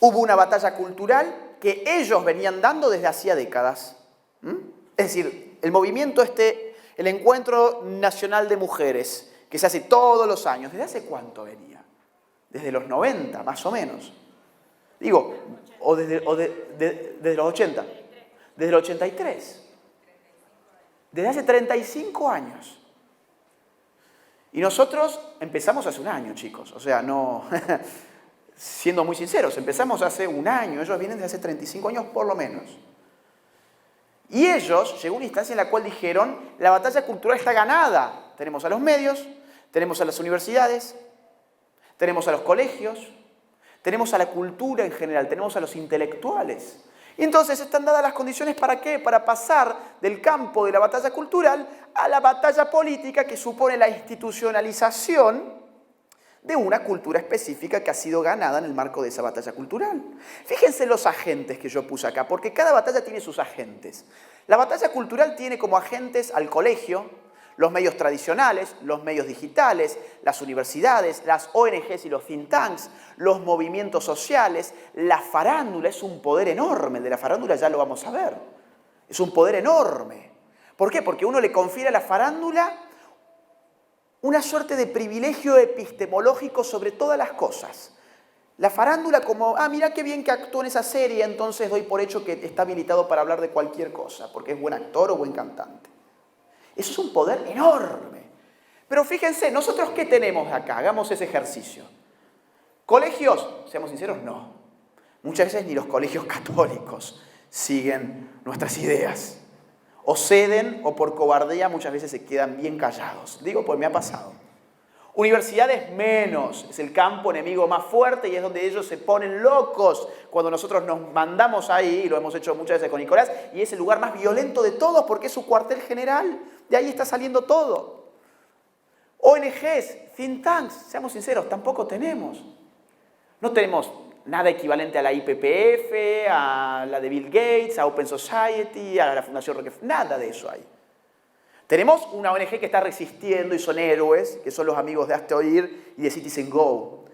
Speaker 3: Hubo una batalla cultural que ellos venían dando desde hacía décadas. Es decir, el movimiento el Encuentro Nacional de Mujeres, que se hace todos los años, ¿desde hace cuánto venía? Desde los 90, más o menos. Digo, desde los 80. Desde el 83. Desde hace 35 años. Y nosotros empezamos hace un año, chicos. O sea, no... Siendo muy sinceros, empezamos hace un año. Ellos vienen desde hace 35 años por lo menos. Y ellos, llegó una instancia en la cual dijeron, la batalla cultural está ganada. Tenemos a los medios, tenemos a las universidades, tenemos a los colegios, tenemos a la cultura en general, tenemos a los intelectuales. Y entonces están dadas las condiciones ¿para qué? Para pasar del campo de la batalla cultural a la batalla política que supone la institucionalización de una cultura específica que ha sido ganada en el marco de esa batalla cultural. Fíjense los agentes que yo puse acá, porque cada batalla tiene sus agentes. La batalla cultural tiene como agentes al colegio, los medios tradicionales, los medios digitales, las universidades, las ONGs y los think tanks, los movimientos sociales, la farándula. Es un poder enorme, el de la farándula ya lo vamos a ver. Es un poder enorme. ¿Por qué? Porque uno le confiere a la farándula una suerte de privilegio epistemológico sobre todas las cosas. La farándula como, mira qué bien que actuó en esa serie, entonces doy por hecho que está habilitado para hablar de cualquier cosa, porque es buen actor o buen cantante. Eso es un poder enorme. Pero fíjense, ¿nosotros qué tenemos acá? Hagamos ese ejercicio. ¿Colegios? Seamos sinceros, no. Muchas veces ni los colegios católicos siguen nuestras ideas. O ceden o por cobardía muchas veces se quedan bien callados. Digo, pues me ha pasado. Universidades menos, es el campo enemigo más fuerte y es donde ellos se ponen locos cuando nosotros nos mandamos ahí, y lo hemos hecho muchas veces con Nicolás, y es el lugar más violento de todos porque es su cuartel general, de ahí está saliendo todo. ONGs, think tanks, seamos sinceros, tampoco tenemos. No tenemos nada equivalente a la IPPF, a la de Bill Gates, a Open Society, a la Fundación Rockefeller, nada de eso hay. Tenemos una ONG que está resistiendo y son héroes, que son los amigos de Hazte Oír y de Citizen Go.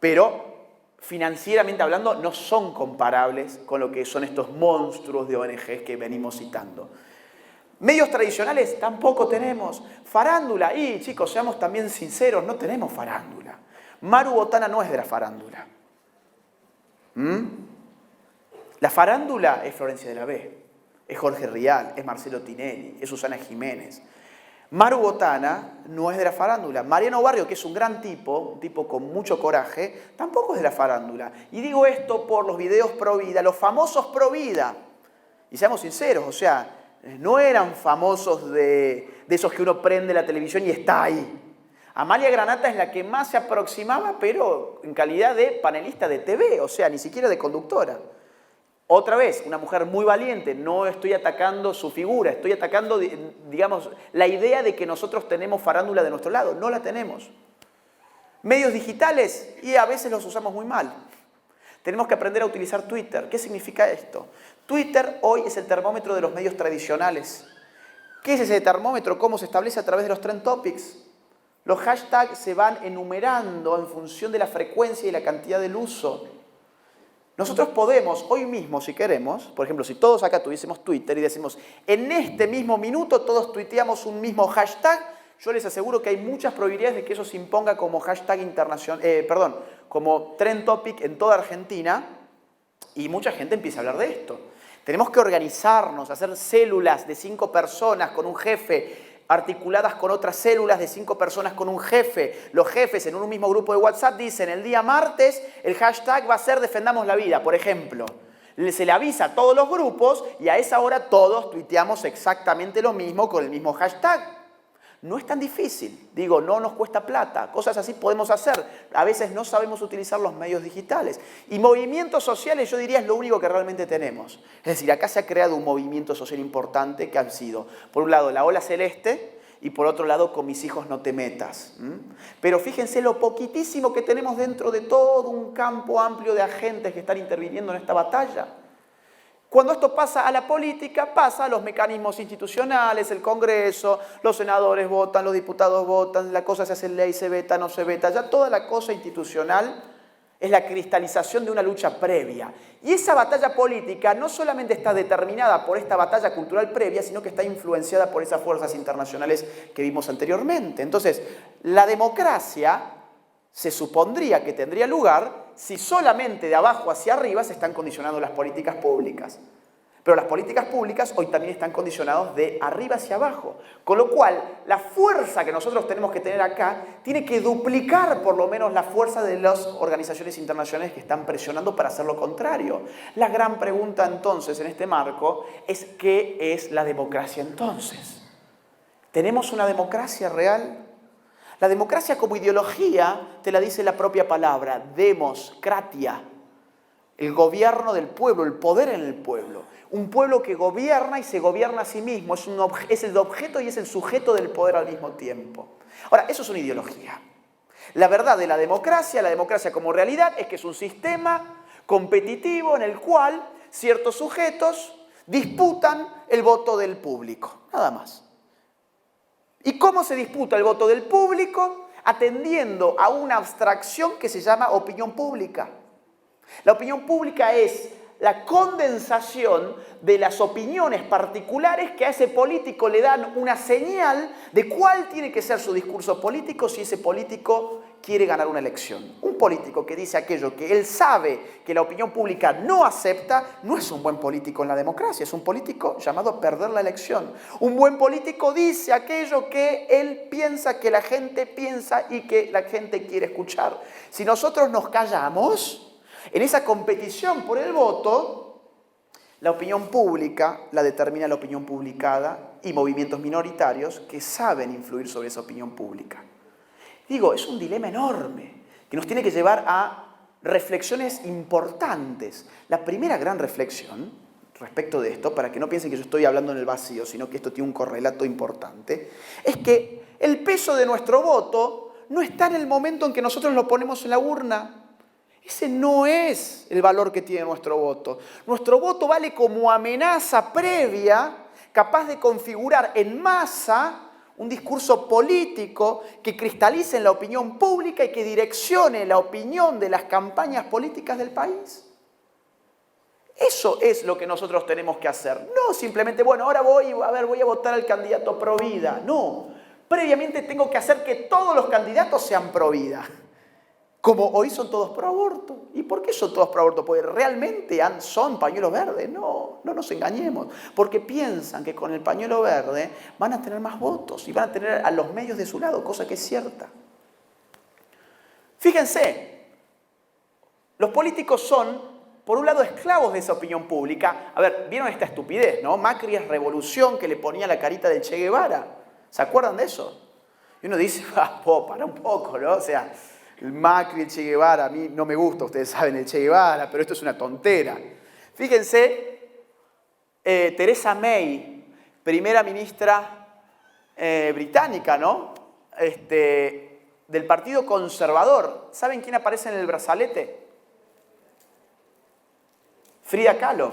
Speaker 3: Pero financieramente hablando, no son comparables con lo que son estos monstruos de ONGs que venimos citando. Medios tradicionales tampoco tenemos. Farándula, y chicos, seamos también sinceros, no tenemos farándula. Maru Botana no es de la farándula. La farándula es Florencia de la B, es Jorge Rial, es Marcelo Tinelli, es Susana Jiménez. Maru Botana no es de la farándula. Mariano Barrio, que es un gran tipo, un tipo con mucho coraje, tampoco es de la farándula. Y digo esto por los videos pro vida, los famosos pro vida. Y seamos sinceros, o sea, no eran famosos de esos que uno prende la televisión y está ahí. Amalia Granata es la que más se aproximaba, pero en calidad de panelista de TV, o sea, ni siquiera de conductora. Otra vez, una mujer muy valiente, no estoy atacando su figura, estoy atacando, digamos, la idea de que nosotros tenemos farándula de nuestro lado. No la tenemos. Medios digitales, y a veces los usamos muy mal. Tenemos que aprender a utilizar Twitter. ¿Qué significa esto? Twitter hoy es el termómetro de los medios tradicionales. ¿Qué es ese termómetro? ¿Cómo se establece? A través de los trend topics. Los hashtags se van enumerando en función de la frecuencia y la cantidad del uso. Nosotros podemos, hoy mismo, si queremos, por ejemplo, si todos acá tuviésemos Twitter y decimos, en este mismo minuto todos tuiteamos un mismo hashtag, yo les aseguro que hay muchas probabilidades de que eso se imponga como hashtag internacional, como trend topic en toda Argentina, y mucha gente empieza a hablar de esto. Tenemos que organizarnos, hacer células de 5 personas con un jefe, articuladas con otras células de 5 personas con un jefe. Los jefes en un mismo grupo de WhatsApp dicen, el día martes el hashtag va a ser Defendamos la Vida, por ejemplo. Se le avisa a todos los grupos y a esa hora todos tuiteamos exactamente lo mismo con el mismo hashtag. No es tan difícil, digo, no nos cuesta plata, cosas así podemos hacer. A veces no sabemos utilizar los medios digitales. Y movimientos sociales, yo diría, es lo único que realmente tenemos. Es decir, acá se ha creado un movimiento social importante que han sido, por un lado, la Ola Celeste y por otro lado, Con mis hijos no te metas. Pero fíjense lo poquitísimo que tenemos dentro de todo un campo amplio de agentes que están interviniendo en esta batalla. Cuando esto pasa a la política, pasa a los mecanismos institucionales, el Congreso, los senadores votan, los diputados votan, la cosa se hace ley, se veta, no se veta. Ya toda la cosa institucional es la cristalización de una lucha previa. Y esa batalla política no solamente está determinada por esta batalla cultural previa, sino que está influenciada por esas fuerzas internacionales que vimos anteriormente. Entonces, la democracia se supondría que tendría lugar si solamente de abajo hacia arriba se están condicionando las políticas públicas. Pero las políticas públicas hoy también están condicionadas de arriba hacia abajo. Con lo cual, la fuerza que nosotros tenemos que tener acá tiene que duplicar por lo menos la fuerza de las organizaciones internacionales que están presionando para hacer lo contrario. La gran pregunta entonces en este marco es ¿qué es la democracia entonces? ¿Tenemos una democracia real? La democracia como ideología te la dice la propia palabra, demoscratia, el gobierno del pueblo, el poder en el pueblo. Un pueblo que gobierna y se gobierna a sí mismo, es el objeto y es el sujeto del poder al mismo tiempo. Ahora, eso es una ideología. La verdad de la democracia como realidad es que es un sistema competitivo en el cual ciertos sujetos disputan el voto del público, nada más. ¿Y cómo se disputa el voto del público? Atendiendo a una abstracción que se llama opinión pública. La opinión pública es la condensación de las opiniones particulares que a ese político le dan una señal de cuál tiene que ser su discurso político si ese político quiere ganar una elección. Un político que dice aquello que él sabe que la opinión pública no acepta, no es un buen político en la democracia, es un político llamado a perder la elección. Un buen político dice aquello que él piensa que la gente piensa y que la gente quiere escuchar. Si nosotros nos callamos, en esa competición por el voto, la opinión pública la determina la opinión publicada y movimientos minoritarios que saben influir sobre esa opinión pública. Digo, es un dilema enorme que nos tiene que llevar a reflexiones importantes. La primera gran reflexión respecto de esto, para que no piensen que yo estoy hablando en el vacío, sino que esto tiene un correlato importante, es que el peso de nuestro voto no está en el momento en que nosotros lo ponemos en la urna. Ese no es el valor que tiene nuestro voto. Nuestro voto vale como amenaza previa, capaz de configurar en masa un discurso político que cristalice en la opinión pública y que direccione la opinión de las campañas políticas del país. Eso es lo que nosotros tenemos que hacer. No simplemente, bueno, ahora voy a votar al candidato pro vida. No, previamente tengo que hacer que todos los candidatos sean pro vida. Como hoy son todos pro aborto. ¿Y por qué son todos pro aborto? Porque realmente son pañuelos verdes. No, no nos engañemos. Porque piensan que con el pañuelo verde van a tener más votos y van a tener a los medios de su lado, cosa que es cierta. Fíjense, los políticos son, por un lado, esclavos de esa opinión pública. A ver, ¿vieron esta estupidez, no? Macri es revolución, que le ponía la carita del Che Guevara. ¿Se acuerdan de eso? Y uno dice, para un poco, ¿no? O sea, el Macri, el Che Guevara, a mí no me gusta, ustedes saben, el Che Guevara, pero esto es una tontera. Fíjense, Theresa May, primera ministra británica, ¿no? Del Partido Conservador. ¿Saben quién aparece en el brazalete? Frida Kahlo.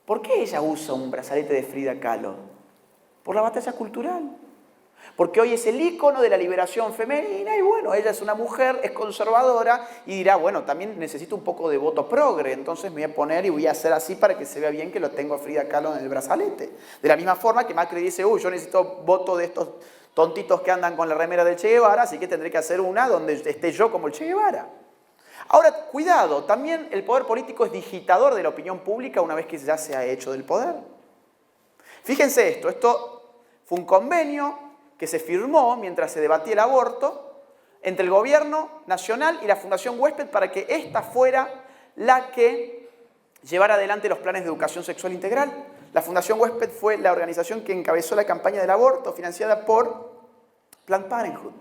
Speaker 3: ¿Por qué ella usa un brazalete de Frida Kahlo? Por la batalla cultural. Porque hoy es el ícono de la liberación femenina y bueno, ella es una mujer, es conservadora y dirá, bueno, también necesito un poco de voto progre, entonces me voy a poner y voy a hacer así para que se vea bien que lo tengo a Frida Kahlo en el brazalete. De la misma forma que Macri dice, yo necesito voto de estos tontitos que andan con la remera del Che Guevara, así que tendré que hacer una donde esté yo como el Che Guevara. Ahora, cuidado, también el poder político es digitador de la opinión pública una vez que ya se ha hecho del poder. Fíjense esto fue un convenio que se firmó mientras se debatía el aborto entre el gobierno nacional y la Fundación Huésped para que ésta fuera la que llevara adelante los planes de educación sexual integral. La Fundación Huésped fue la organización que encabezó la campaña del aborto financiada por Planned Parenthood.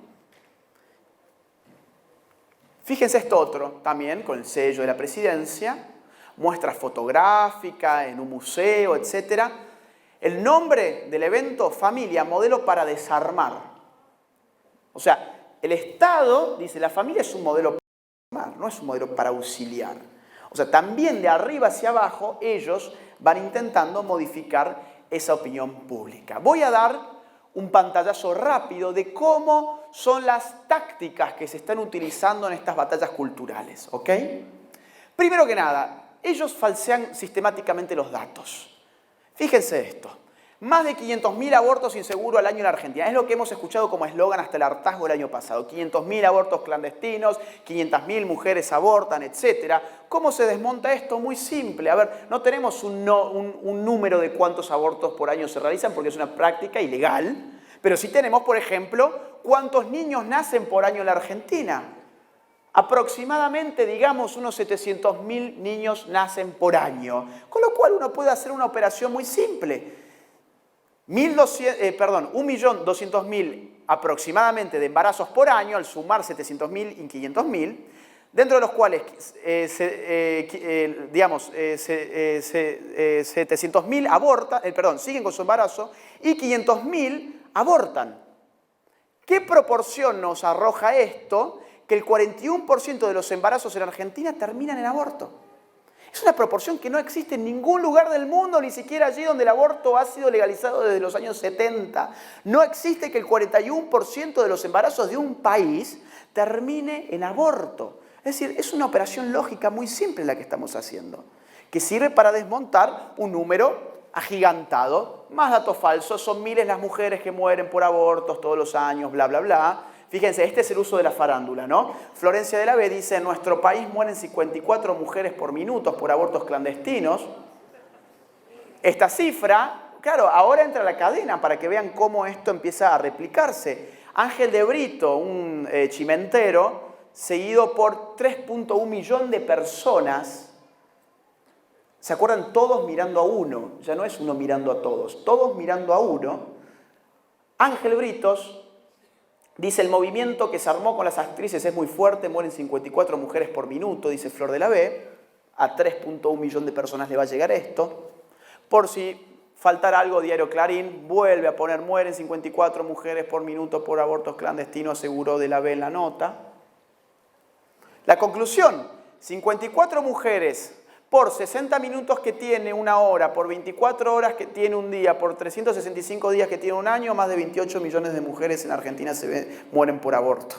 Speaker 3: Fíjense esto otro, también con el sello de la presidencia, muestra fotográfica en un museo, etc. El nombre del evento, Familia, modelo para desarmar. O sea, el Estado dice, la familia es un modelo para desarmar, no es un modelo para auxiliar. O sea, también de arriba hacia abajo, ellos van intentando modificar esa opinión pública. Voy a dar un pantallazo rápido de cómo son las tácticas que se están utilizando en estas batallas culturales, ¿ok? Primero que nada, ellos falsean sistemáticamente los datos. Fíjense esto, más de 500.000 abortos inseguros al año en la Argentina. Es lo que hemos escuchado como eslogan hasta el hartazgo el año pasado. 500.000 abortos clandestinos, 500.000 mujeres abortan, etc. ¿Cómo se desmonta esto? Muy simple. A ver, no tenemos un número de cuántos abortos por año se realizan porque es una práctica ilegal, pero sí tenemos, por ejemplo, cuántos niños nacen por año en la Argentina. Aproximadamente, digamos, unos 700.000 niños nacen por año, con lo cual uno puede hacer una operación muy simple. 1.200.000 aproximadamente de embarazos por año, al sumar 700.000 y 500.000, dentro de los cuales, 700.000 abortan, siguen con su embarazo y 500.000 abortan. ¿Qué proporción nos arroja esto? Que el 41% de los embarazos en Argentina terminan en aborto. Es una proporción que no existe en ningún lugar del mundo, ni siquiera allí donde el aborto ha sido legalizado desde los años 70. No existe que el 41% de los embarazos de un país termine en aborto. Es decir, es una operación lógica muy simple la que estamos haciendo, que sirve para desmontar un número agigantado. Más datos falsos, son miles las mujeres que mueren por abortos todos los años, bla, bla, bla. Fíjense, este es el uso de la farándula, ¿no? Florencia de la B dice, en nuestro país mueren 54 mujeres por minuto por abortos clandestinos. Esta cifra, claro, ahora entra a la cadena para que vean cómo esto empieza a replicarse. Ángel de Brito, un chimentero, seguido por 3.1 millón de personas. ¿Se acuerdan? Todos mirando a uno. Ya no es uno mirando a todos. Todos mirando a uno. Ángel Britos dice, el movimiento que se armó con las actrices es muy fuerte, mueren 54 mujeres por minuto, dice Flor de la B. A 3.1 millón de personas le va a llegar esto. Por si faltara algo, Diario Clarín vuelve a poner, mueren 54 mujeres por minuto por abortos clandestinos, aseguró de la B en la nota. La conclusión, 54 mujeres por 60 minutos que tiene una hora, por 24 horas que tiene un día, por 365 días que tiene un año, más de 28 millones de mujeres en Argentina mueren por aborto.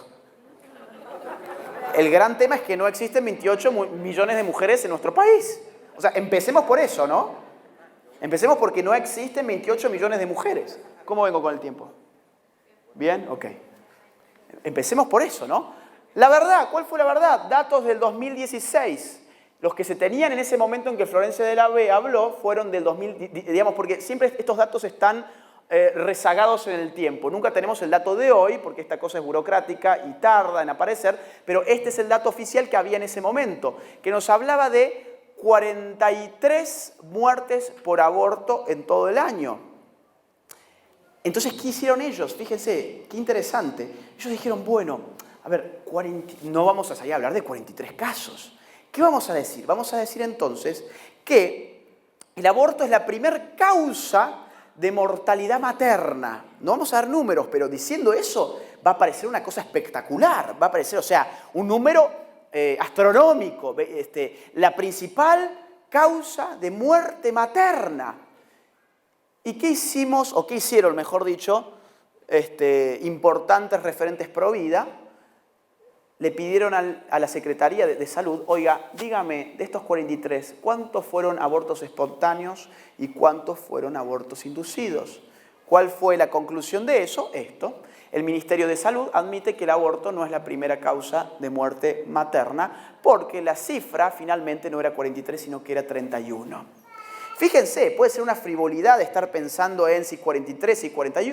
Speaker 3: El gran tema es que no existen 28 millones de mujeres en nuestro país. O sea, empecemos por eso, ¿no? Empecemos porque no existen 28 millones de mujeres. ¿Cómo vengo con el tiempo? ¿Bien? Ok. Empecemos por eso, ¿no? La verdad, ¿cuál fue la verdad? Datos del 2016. Los que se tenían en ese momento en que Florencia de la B habló fueron del 2000, digamos, porque siempre estos datos están rezagados en el tiempo. Nunca tenemos el dato de hoy, porque esta cosa es burocrática y tarda en aparecer, pero este es el dato oficial que había en ese momento, que nos hablaba de 43 muertes por aborto en todo el año. Entonces, ¿qué hicieron ellos? Fíjense, qué interesante. Ellos dijeron, bueno, a ver, no vamos a hablar de 43 casos. ¿Qué vamos a decir? Vamos a decir entonces que el aborto es la primer causa de mortalidad materna. No vamos a dar números, pero diciendo eso va a parecer una cosa espectacular. Va a parecer, o sea, un número astronómico. La principal causa de muerte materna. ¿Y qué hicimos, o qué hicieron, mejor dicho, importantes referentes pro vida? Le pidieron a la Secretaría de Salud, oiga, dígame, de estos 43, ¿cuántos fueron abortos espontáneos y cuántos fueron abortos inducidos? ¿Cuál fue la conclusión de eso? Esto. El Ministerio de Salud admite que el aborto no es la primera causa de muerte materna porque la cifra finalmente no era 43, sino que era 31. Fíjense, puede ser una frivolidad estar pensando en si 43,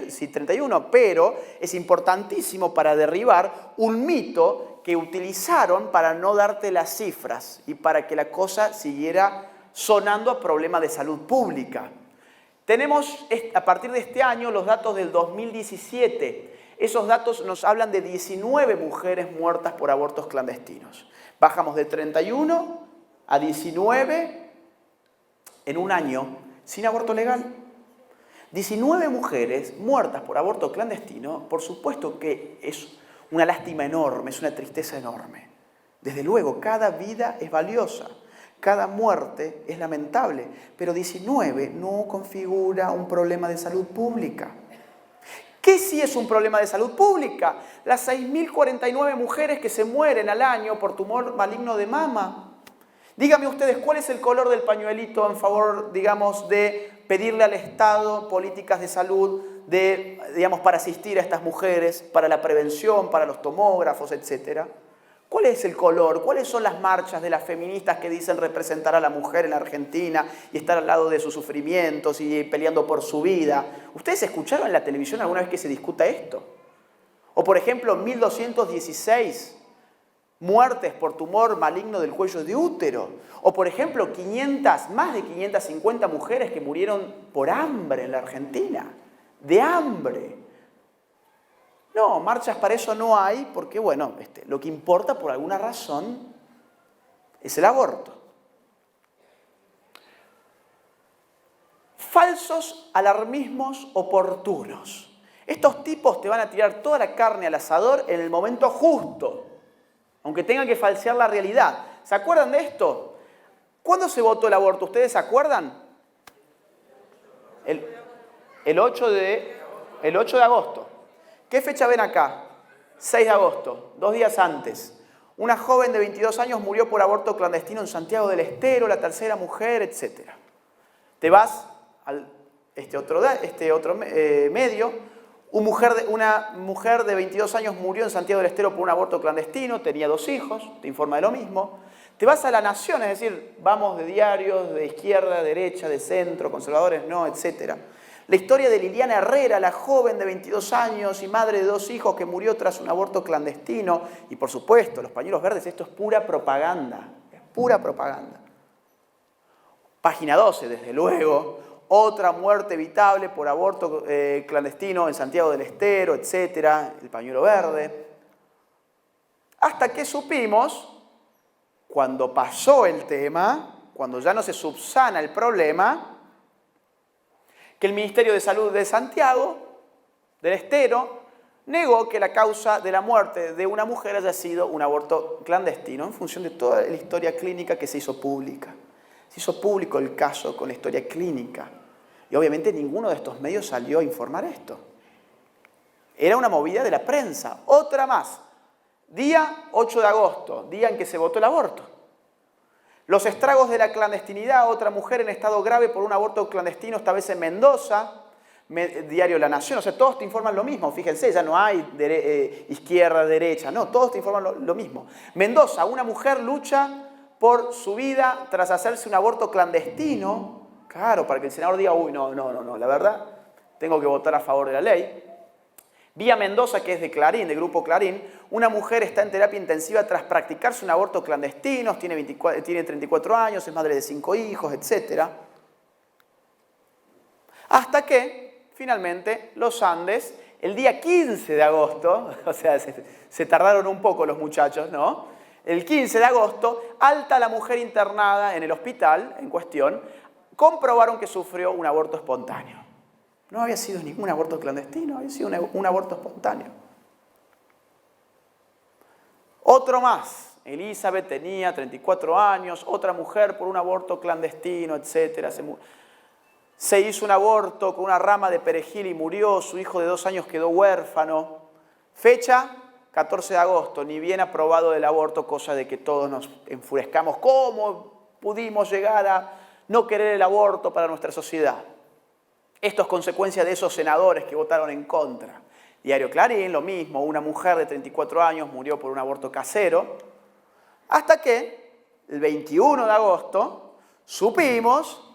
Speaker 3: si 31, pero es importantísimo para derribar un mito que utilizaron para no darte las cifras y para que la cosa siguiera sonando a problema de salud pública. Tenemos a partir de este año los datos del 2017. Esos datos nos hablan de 19 mujeres muertas por abortos clandestinos. Bajamos de 31 a 19 en un año sin aborto legal. 19 mujeres muertas por aborto clandestino, por supuesto que es una lástima enorme, es una tristeza enorme. Desde luego, cada vida es valiosa, cada muerte es lamentable, pero 19 no configura un problema de salud pública. ¿Qué sí es un problema de salud pública? Las 6.049 mujeres que se mueren al año por tumor maligno de mama. Díganme ustedes, ¿cuál es el color del pañuelito en favor, digamos, de pedirle al Estado políticas de salud, digamos, para asistir a estas mujeres, para la prevención, para los tomógrafos, etcétera? ¿Cuál es el color? ¿Cuáles son las marchas de las feministas que dicen representar a la mujer en la Argentina y estar al lado de sus sufrimientos y peleando por su vida? ¿Ustedes escucharon en la televisión alguna vez que se discuta esto? O, por ejemplo, 1216 muertes por tumor maligno del cuello de útero. O, por ejemplo, más de 550 mujeres que murieron por hambre en la Argentina. De hambre. No, marchas para eso no hay porque, bueno, lo que importa por alguna razón es el aborto. Falsos alarmismos oportunos. Estos tipos te van a tirar toda la carne al asador en el momento justo, aunque tengan que falsear la realidad. ¿Se acuerdan de esto? ¿Cuándo se votó el aborto? ¿Ustedes se acuerdan? El 8 de agosto. ¿Qué fecha ven acá? 6 de agosto, 2 días antes. Una joven de 22 años murió por aborto clandestino en Santiago del Estero, la tercera mujer, etc. Te vas a este otro medio. Una mujer de 22 años murió en Santiago del Estero por un aborto clandestino, tenía 2 hijos, te informa de lo mismo. Te vas a La Nación, es decir, vamos de diarios, de izquierda, derecha, de centro, conservadores, no, etc. La historia de Liliana Herrera, la joven de 22 años y madre de 2 hijos que murió tras un aborto clandestino. Y por supuesto, los pañuelos verdes, esto es pura propaganda, es pura propaganda. Página 12, desde luego. Otra muerte evitable por aborto clandestino en Santiago del Estero, etcétera, el pañuelo verde. Hasta que supimos, cuando pasó el tema, cuando ya no se subsana el problema, que el Ministerio de Salud de Santiago del Estero negó que la causa de la muerte de una mujer haya sido un aborto clandestino, en función de toda la historia clínica que se hizo pública. Se hizo público el caso con la historia clínica. Y obviamente ninguno de estos medios salió a informar esto. Era una movida de la prensa. Otra más. Día 8 de agosto, día en que se votó el aborto. Los estragos de la clandestinidad, otra mujer en estado grave por un aborto clandestino, esta vez en Mendoza. Diario La Nación, o sea, todos te informan lo mismo, fíjense, ya no hay izquierda, derecha, no, todos te informan lo mismo. Mendoza, una mujer lucha por su vida tras hacerse un aborto clandestino, claro, para que el senador diga, uy, no, la verdad, tengo que votar a favor de la ley. Vía Mendoza, que es de Clarín, del grupo Clarín, una mujer está en terapia intensiva tras practicarse un aborto clandestino, tiene 34 años, es madre de 5 hijos, etc. Hasta que finalmente, los Andes, el día 15 de agosto, o sea, se tardaron un poco los muchachos, ¿no? El 15 de agosto, alta la mujer internada en el hospital en cuestión, comprobaron que sufrió un aborto espontáneo. No había sido ningún aborto clandestino, había sido un aborto espontáneo. Otro más, Elizabeth tenía 34 años, otra mujer por un aborto clandestino, etc. Se hizo un aborto con una rama de perejil y murió, su hijo de 2 años quedó huérfano. Fecha, 14 de agosto, ni bien aprobado el aborto, cosa de que todos nos enfurezcamos. ¿Cómo pudimos llegar a no querer el aborto para nuestra sociedad? Esto es consecuencia de esos senadores que votaron en contra. Diario Clarín, lo mismo, una mujer de 34 años murió por un aborto casero. Hasta que, el 21 de agosto, supimos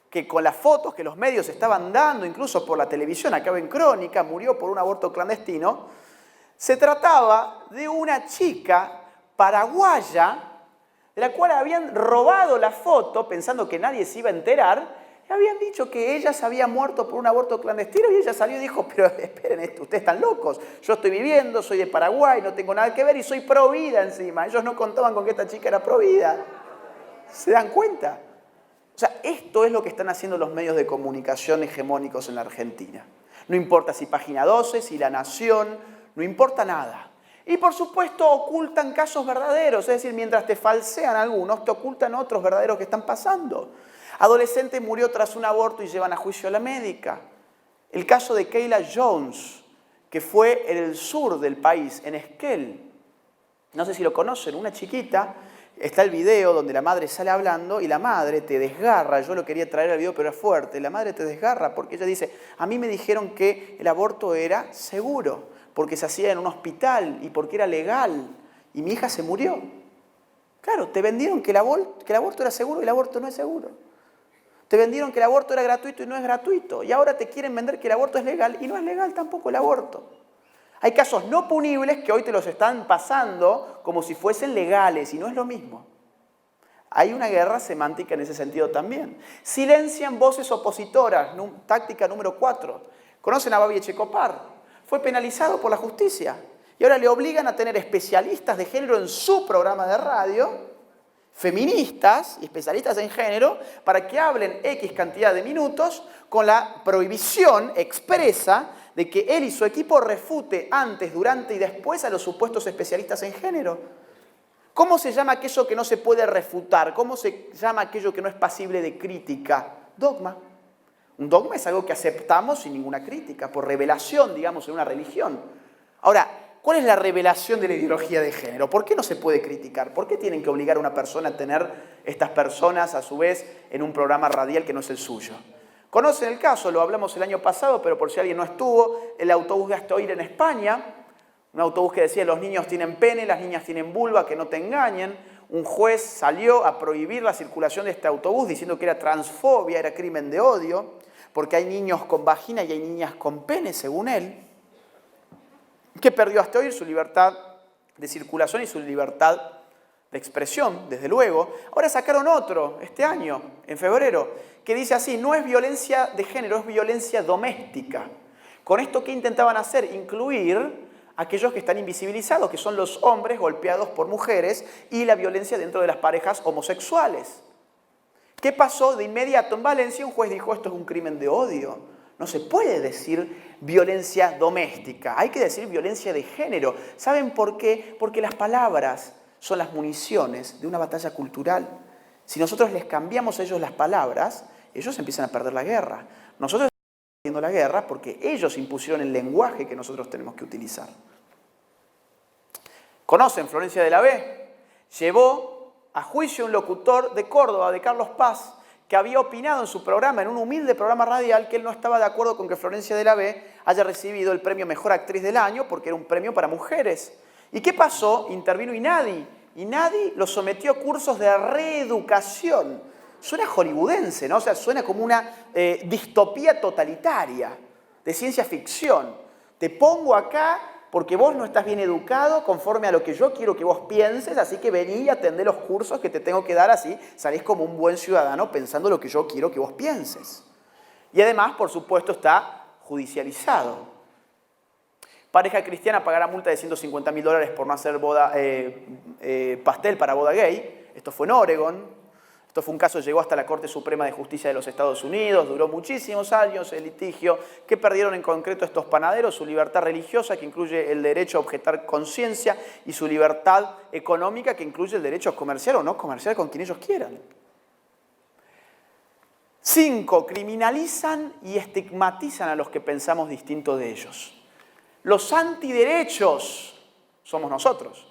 Speaker 3: que con las fotos que los medios estaban dando, incluso por la televisión, acá en Crónica, murió por un aborto clandestino, se trataba de una chica paraguaya, de la cual habían robado la foto, pensando que nadie se iba a enterar, y habían dicho que ella se había muerto por un aborto clandestino, y ella salió y dijo, pero esperen esto, ustedes están locos, yo estoy viviendo, soy de Paraguay, no tengo nada que ver, y soy pro vida encima. Ellos no contaban con que esta chica era pro vida. ¿Se dan cuenta? O sea, esto es lo que están haciendo los medios de comunicación hegemónicos en la Argentina. No importa si Página 12, si La Nación, no importa nada. Y por supuesto ocultan casos verdaderos, es decir, mientras te falsean algunos, te ocultan otros verdaderos que están pasando. Adolescente murió tras un aborto y llevan a juicio a la médica. El caso de Kayla Jones, que fue en el sur del país, en Esquel. No sé si lo conocen, una chiquita. Está el video donde la madre sale hablando y la madre te desgarra. Yo lo quería traer al video, pero era fuerte. La madre te desgarra porque ella dice, a mí me dijeron que el aborto era seguro, porque se hacía en un hospital y porque era legal. Y mi hija se murió. Claro, te vendieron que el aborto era seguro y el aborto no es seguro. Te vendieron que el aborto era gratuito y no es gratuito. Y ahora te quieren vender que el aborto es legal y no es legal tampoco el aborto. Hay casos no punibles que hoy te los están pasando como si fuesen legales y no es lo mismo. Hay una guerra semántica en ese sentido también. Silencian voces opositoras, táctica número 4. ¿Conocen a Babi Echecopar? Fue penalizado por la justicia y ahora le obligan a tener especialistas de género en su programa de radio, feministas y especialistas en género, para que hablen X cantidad de minutos con la prohibición expresa de que él y su equipo refute antes, durante y después a los supuestos especialistas en género. ¿Cómo se llama aquello que no se puede refutar? ¿Cómo se llama aquello que no es pasible de crítica? Dogma. Un dogma es algo que aceptamos sin ninguna crítica, por revelación, digamos, en una religión. Ahora, ¿cuál es la revelación de la ideología de género? ¿Por qué no se puede criticar? ¿Por qué tienen que obligar a una persona a tener estas personas, a su vez, en un programa radial que no es el suyo? Conocen el caso, lo hablamos el año pasado, pero por si alguien no estuvo, el autobús Gastoil en España, un autobús que decía los niños tienen pene, las niñas tienen vulva, que no te engañen. Un juez salió a prohibir la circulación de este autobús diciendo que era transfobia, era crimen de odio, porque hay niños con vagina y hay niñas con pene, según él, que perdió hasta hoy su libertad de circulación y su libertad de expresión, desde luego. Ahora sacaron otro, este año, en febrero, que dice así, no es violencia de género, es violencia doméstica. Con esto, ¿qué intentaban hacer? Incluir a aquellos que están invisibilizados, que son los hombres golpeados por mujeres y la violencia dentro de las parejas homosexuales. ¿Qué pasó? De inmediato en Valencia un juez dijo, esto es un crimen de odio. No se puede decir violencia doméstica, hay que decir violencia de género. ¿Saben por qué? Porque las palabras son las municiones de una batalla cultural. Si nosotros les cambiamos a ellos las palabras, ellos empiezan a perder la guerra. Nosotros estamos perdiendo la guerra porque ellos impusieron el lenguaje que nosotros tenemos que utilizar. ¿Conocen Florencia de la B? Llevó a juicio un locutor de Córdoba, de Carlos Paz, que había opinado en su programa, en un humilde programa radial, que él no estaba de acuerdo con que Florencia de la B haya recibido el premio Mejor Actriz del Año porque era un premio para mujeres. ¿Y qué pasó? Intervino INADI. INADI lo sometió a cursos de reeducación. Suena hollywoodense, ¿no? O sea, suena como una distopía totalitaria de ciencia ficción. Te pongo acá porque vos no estás bien educado conforme a lo que yo quiero que vos pienses, así que vení y atendé los cursos que te tengo que dar, así salís como un buen ciudadano pensando lo que yo quiero que vos pienses. Y además, por supuesto, está judicializado. Pareja cristiana pagará multa de $150.000 por no hacer pastel para boda gay. Esto fue en Oregon. Esto fue un caso que llegó hasta la Corte Suprema de Justicia de los Estados Unidos, duró muchísimos años el litigio. ¿Qué perdieron en concreto estos panaderos? Su libertad religiosa, que incluye el derecho a objetar conciencia, y su libertad económica, que incluye el derecho a comerciar o no comerciar con quien ellos quieran. 5. Criminalizan y estigmatizan a los que pensamos distinto de ellos. Los antiderechos somos nosotros.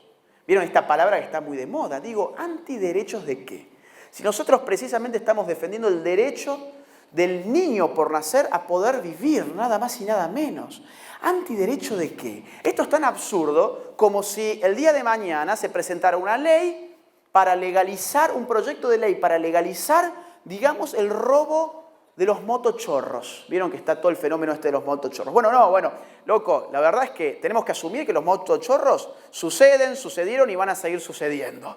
Speaker 3: ¿Vieron esta palabra que está muy de moda? Digo, ¿antiderechos de qué? Si nosotros precisamente estamos defendiendo el derecho del niño por nacer a poder vivir, nada más y nada menos. ¿Antiderecho de qué? Esto es tan absurdo como si el día de mañana se presentara una ley para legalizar, un proyecto de ley para legalizar, digamos, el robo de los motochorros. ¿Vieron que está todo el fenómeno este de los motochorros? Bueno, loco, la verdad es que tenemos que asumir que los motochorros sucedieron y van a seguir sucediendo.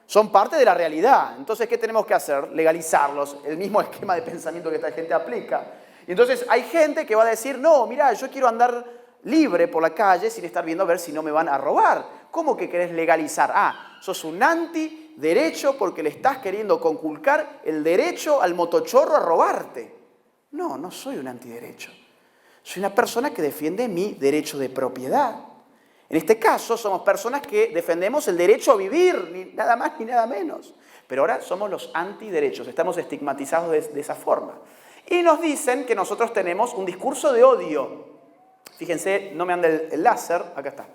Speaker 3: Son parte de la realidad. Entonces, ¿qué tenemos que hacer? Legalizarlos. El mismo esquema de pensamiento que esta gente aplica. Y entonces hay gente que va a decir, no, mirá, yo quiero andar libre por la calle sin estar viendo a ver si no me van a robar. ¿Cómo que querés legalizar? Ah, sos un antiderecho porque le estás queriendo conculcar el derecho al motochorro a robarte. No, no soy un antiderecho. Soy una persona que defiende mi derecho de propiedad. En este caso, somos personas que defendemos el derecho a vivir, ni nada más ni nada menos. Pero ahora somos los antiderechos, estamos estigmatizados de esa forma. Y nos dicen que nosotros tenemos un discurso de odio. Fíjense, no me anda el láser, acá está.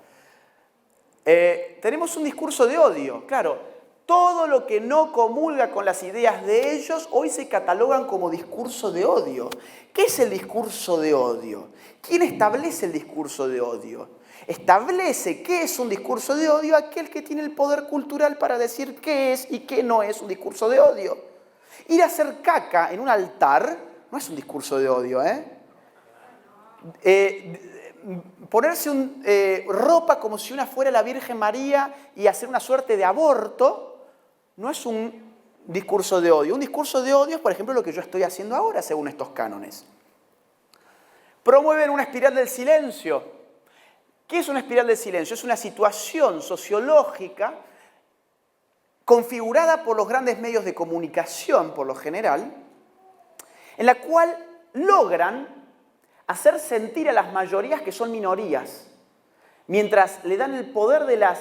Speaker 3: Tenemos un discurso de odio, claro. Todo lo que no comulga con las ideas de ellos hoy se catalogan como discurso de odio. ¿Qué es el discurso de odio? ¿Quién establece el discurso de odio? Establece qué es un discurso de odio aquel que tiene el poder cultural para decir qué es y qué no es un discurso de odio. Ir a hacer caca en un altar no es un discurso de odio, ponerse ropa como si una fuera la Virgen María y hacer una suerte de aborto no es un discurso de odio. Un discurso de odio es, por ejemplo, lo que yo estoy haciendo ahora según estos cánones. Promueven una espiral del silencio. ¿Qué es una espiral del silencio? Es una situación sociológica configurada por los grandes medios de comunicación, por lo general, en la cual logran hacer sentir a las mayorías que son minorías, mientras le dan el poder de las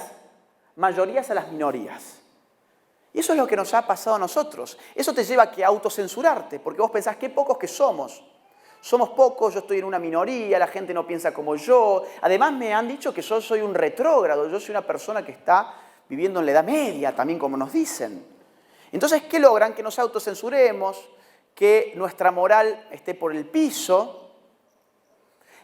Speaker 3: mayorías a las minorías. Y eso es lo que nos ha pasado a nosotros. Eso te lleva a que autocensurarte, porque vos pensás qué pocos que somos. Somos pocos, yo estoy en una minoría, la gente no piensa como yo. Además me han dicho que yo soy un retrógrado, yo soy una persona que está viviendo en la Edad Media, también como nos dicen. Entonces, ¿qué logran? Que nos autocensuremos, que nuestra moral esté por el piso.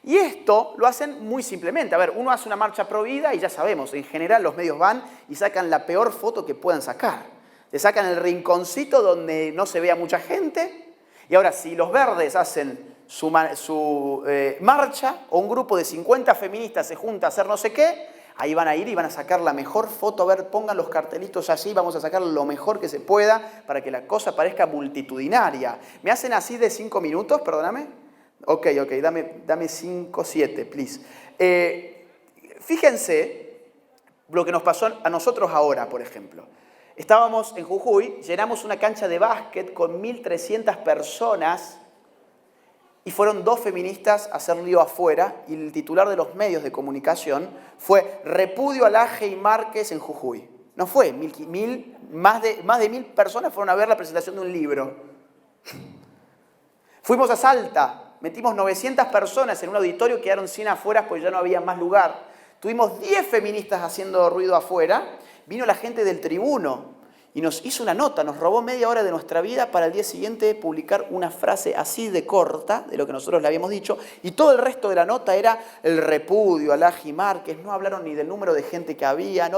Speaker 3: Y esto lo hacen muy simplemente. A ver, uno hace una marcha pro vida y ya sabemos, en general los medios van y sacan la peor foto que puedan sacar. Te sacan el rinconcito donde no se vea mucha gente. Y ahora, si los verdes hacen su marcha, o un grupo de 50 feministas se junta a hacer no sé qué, ahí van a ir y van a sacar la mejor foto. A ver, pongan los cartelitos allí, vamos a sacar lo mejor que se pueda para que la cosa parezca multitudinaria. ¿Me hacen así de 5 minutos? Perdóname. Ok, dame 5, 7, please. Fíjense lo que nos pasó a nosotros ahora, por ejemplo. Estábamos en Jujuy, llenamos una cancha de básquet con 1.300 personas y fueron 2 feministas a hacer lío afuera y el titular de los medios de comunicación fue repudio a Laje y Márquez en Jujuy. No fue, más de 1000 personas fueron a ver la presentación de un libro. Fuimos a Salta, metimos 900 personas en un auditorio, quedaron 100 afuera porque ya no había más lugar. Tuvimos 10 feministas haciendo ruido afuera, vino la gente del Tribuno y nos hizo una nota, nos robó media hora de nuestra vida para el día siguiente publicar una frase así de corta de lo que nosotros le habíamos dicho, y todo el resto de la nota era el repudio a Laji Márquez, no hablaron ni del número de gente que había,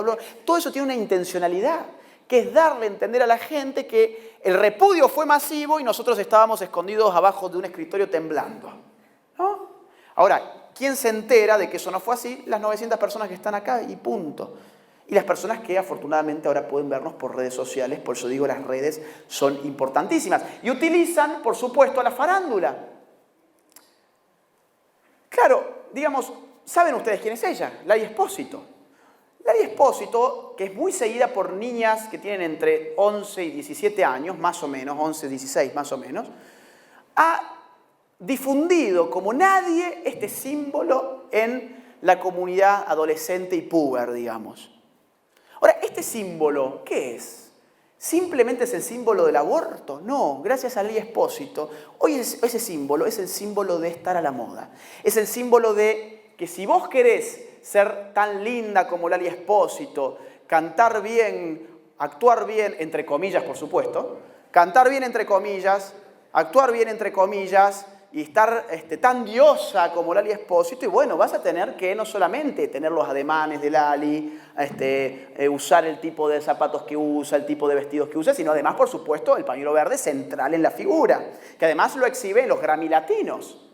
Speaker 3: todo eso tiene una intencionalidad, que es darle a entender a la gente que el repudio fue masivo y nosotros estábamos escondidos abajo de un escritorio temblando, ¿no? Ahora, ¿quién se entera de que eso no fue así? Las 900 personas que están acá y punto. Y las personas que afortunadamente ahora pueden vernos por redes sociales, por eso digo, las redes son importantísimas. Y utilizan, por supuesto, a la farándula. Claro, digamos, ¿saben ustedes quién es ella? Lali Espósito. Lali Espósito, que es muy seguida por niñas que tienen entre 11 y 17 años, más o menos, 11, 16 más o menos, ha difundido como nadie este símbolo en la comunidad adolescente y puber, digamos. Ahora, ¿este símbolo qué es? ¿Simplemente es el símbolo del aborto? No, gracias a Lali Espósito, hoy ese símbolo es el símbolo de estar a la moda. Es el símbolo de que si vos querés ser tan linda como Lali Espósito, cantar bien, actuar bien, entre comillas, por supuesto, cantar bien, entre comillas, actuar bien, entre comillas, y estar tan diosa como Lali Espósito, y bueno, vas a tener que no solamente tener los ademanes de Lali, usar el tipo de zapatos que usa, el tipo de vestidos que usa, sino además, por supuesto, el pañuelo verde central en la figura, que además lo exhibe en los Grammy Latinos.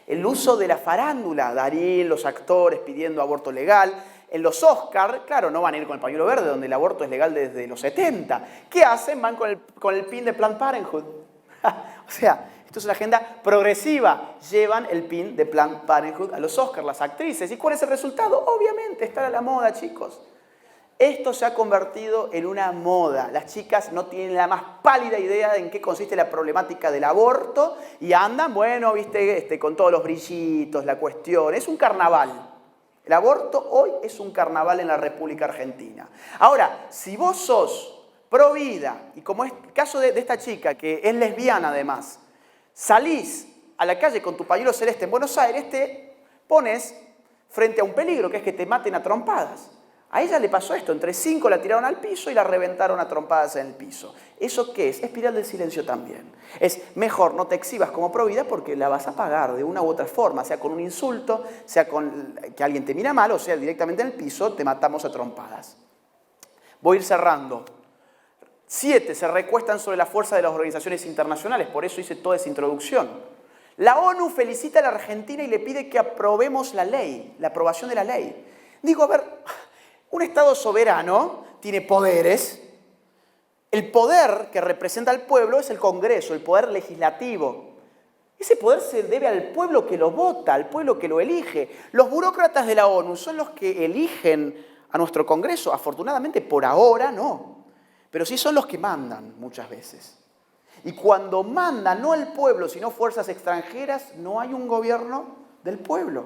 Speaker 3: El uso de la farándula, Darín, los actores pidiendo aborto legal. En los Oscar, claro, no van a ir con el pañuelo verde, donde el aborto es legal desde los 70. ¿Qué hacen? Van con el pin de Planned Parenthood. O sea, esto es una agenda progresiva. Llevan el pin de Planned Parenthood a los Oscars, las actrices. ¿Y cuál es el resultado? Obviamente, estar a la moda, chicos. Esto se ha convertido en una moda. Las chicas no tienen la más pálida idea de en qué consiste la problemática del aborto y andan, bueno, viste, con todos los brillitos, la cuestión. Es un carnaval. El aborto hoy es un carnaval en la República Argentina. Ahora, si vos sos pro vida, y como es el caso de esta chica, que es lesbiana además, salís a la calle con tu pañuelo celeste en Buenos Aires, te pones frente a un peligro, que es que te maten a trompadas. A ella le pasó esto, entre 5 la tiraron al piso y la reventaron a trompadas en el piso. ¿Eso qué es? Espiral del silencio también. Es mejor no te exhibas como provida porque la vas a pagar de una u otra forma, sea con un insulto, sea con que alguien te mira mal, o sea directamente en el piso, te matamos a trompadas. Voy a ir cerrando. 7 se recuestan sobre la fuerza de las organizaciones internacionales, por eso hice toda esa introducción. La ONU felicita a la Argentina y le pide que aprobemos la ley, la aprobación de la ley. Digo, a ver, un Estado soberano tiene poderes. El poder que representa al pueblo es el Congreso, el poder legislativo. Ese poder se debe al pueblo que lo vota, al pueblo que lo elige. Los burócratas de la ONU son los que eligen a nuestro Congreso. Afortunadamente, por ahora no. Pero sí son los que mandan muchas veces. Y cuando manda no el pueblo, sino fuerzas extranjeras, no hay un gobierno del pueblo.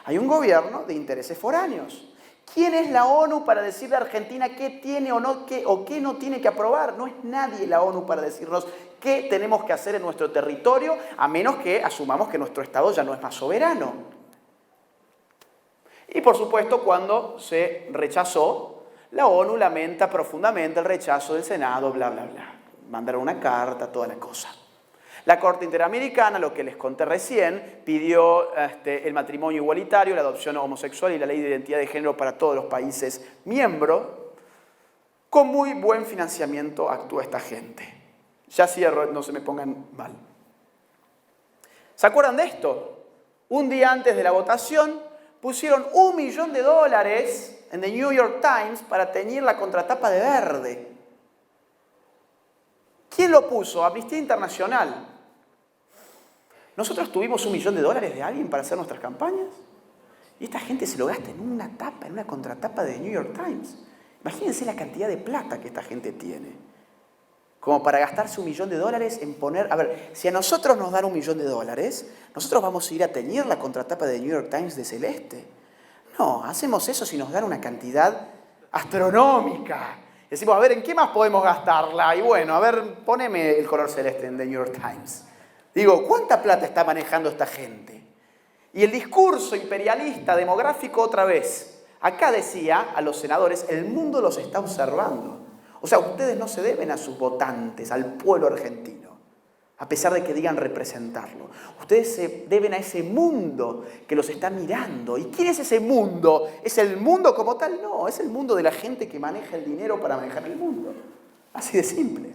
Speaker 3: Hay un gobierno de intereses foráneos. ¿Quién es la ONU para decirle a Argentina qué tiene o qué no tiene que aprobar? No es nadie la ONU para decirnos qué tenemos que hacer en nuestro territorio, a menos que asumamos que nuestro Estado ya no es más soberano. Y por supuesto, cuando se rechazó, la ONU lamenta profundamente el rechazo del Senado, bla, bla, bla. Mandaron una carta, toda la cosa. La Corte Interamericana, lo que les conté recién, pidió el matrimonio igualitario, la adopción homosexual y la ley de identidad de género para todos los países miembros. Con muy buen financiamiento actúa esta gente. Ya cierro, no se me pongan mal. ¿Se acuerdan de esto? Un día antes de la votación pusieron $1 millón en The New York Times para teñir la contratapa de verde. ¿Quién lo puso? Amnistía Internacional. ¿Nosotros tuvimos $1 millón de alguien para hacer nuestras campañas? Y esta gente se lo gasta en una tapa, en una contratapa de New York Times. Imagínense la cantidad de plata que esta gente tiene. Como para gastarse $1 millón en poner... A ver, si a nosotros nos dan $1 millón, ¿nosotros vamos a ir a teñir la contratapa de New York Times de celeste? No, hacemos eso si nos dan una cantidad astronómica. Decimos, a ver, ¿en qué más podemos gastarla? Y bueno, a ver, poneme el color celeste en The New York Times. Digo, ¿cuánta plata está manejando esta gente? Y el discurso imperialista demográfico otra vez. Acá decía a los senadores, el mundo los está observando. O sea, ustedes no se deben a sus votantes, al pueblo argentino, a pesar de que digan representarlo. Ustedes se deben a ese mundo que los está mirando. ¿Y quién es ese mundo? ¿Es el mundo como tal? No, es el mundo de la gente que maneja el dinero para manejar el mundo. Así de simple.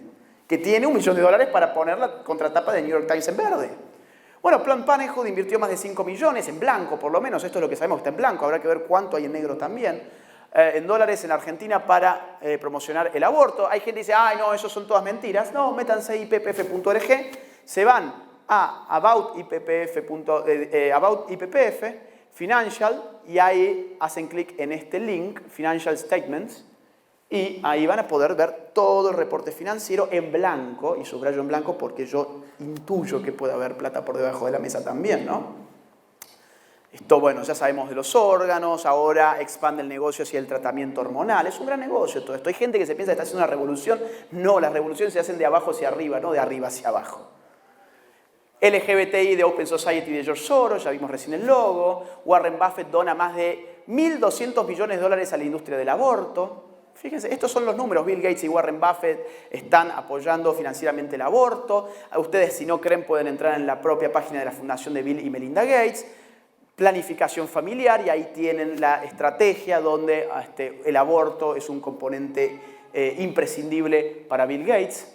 Speaker 3: Que tiene $1 millón para poner la contratapa de New York Times en verde. Bueno, Planned Parenthood invirtió más de 5 millones en blanco, por lo menos. Esto es lo que sabemos que está en blanco. Habrá que ver cuánto hay en negro también. En dólares en Argentina para promocionar el aborto. Hay gente que dice, ay no, eso son todas mentiras. No, métanse a ippf.org, se van a About IPPF, Financial, y ahí hacen clic en este link, Financial Statements, y ahí van a poder ver todo el reporte financiero en blanco, y subrayo en blanco porque yo intuyo que puede haber plata por debajo de la mesa también, ¿no? Esto, bueno, ya sabemos de los órganos, ahora expande el negocio hacia el tratamiento hormonal. Es un gran negocio todo esto. Hay gente que se piensa que está haciendo una revolución. No, las revoluciones se hacen de abajo hacia arriba, no de arriba hacia abajo. LGBTI de Open Society de George Soros, ya vimos recién el logo. Warren Buffett dona más de $1.200 millones a la industria del aborto. Fíjense, estos son los números. Bill Gates y Warren Buffett están apoyando financieramente el aborto. Ustedes, si no creen, pueden entrar en la propia página de la Fundación de Bill y Melinda Gates. Planificación familiar, y ahí tienen la estrategia donde el aborto es un componente imprescindible para Bill Gates.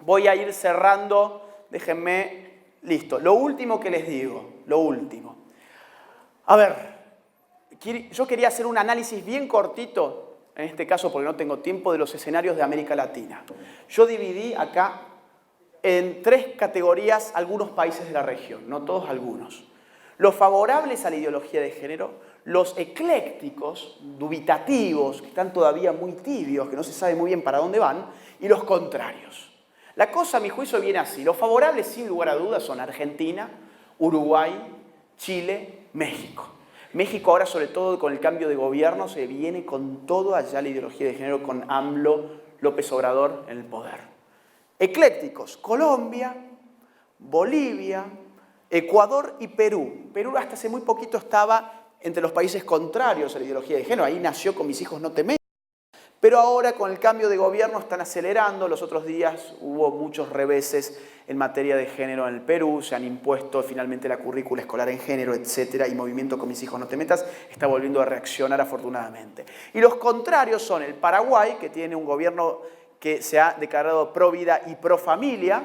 Speaker 3: Voy a ir cerrando, déjenme, listo. Lo último que les digo, lo último. A ver, yo quería hacer un análisis bien cortito, en este caso porque no tengo tiempo, de los escenarios de América Latina. Yo dividí acá en 3 categorías algunos países de la región, no todos, algunos. Los favorables a la ideología de género, los eclécticos, dubitativos, que están todavía muy tibios, que no se sabe muy bien para dónde van, y los contrarios. La cosa, a mi juicio, viene así. Los favorables, sin lugar a dudas, son Argentina, Uruguay, Chile, México. México ahora, sobre todo con el cambio de gobierno, se viene con todo allá la ideología de género, con AMLO, López Obrador en el poder. Eclécticos, Colombia, Bolivia, Ecuador y Perú. Perú hasta hace muy poquito estaba entre los países contrarios a la ideología de género. Ahí nació Con mis hijos no te metas. Pero ahora con el cambio de gobierno están acelerando. Los otros días hubo muchos reveses en materia de género en el Perú. Se han impuesto finalmente la currícula escolar en género, etc. Y Movimiento Con mis hijos no te metas está volviendo a reaccionar afortunadamente. Y los contrarios son el Paraguay, que tiene un gobierno que se ha declarado pro vida y pro familia.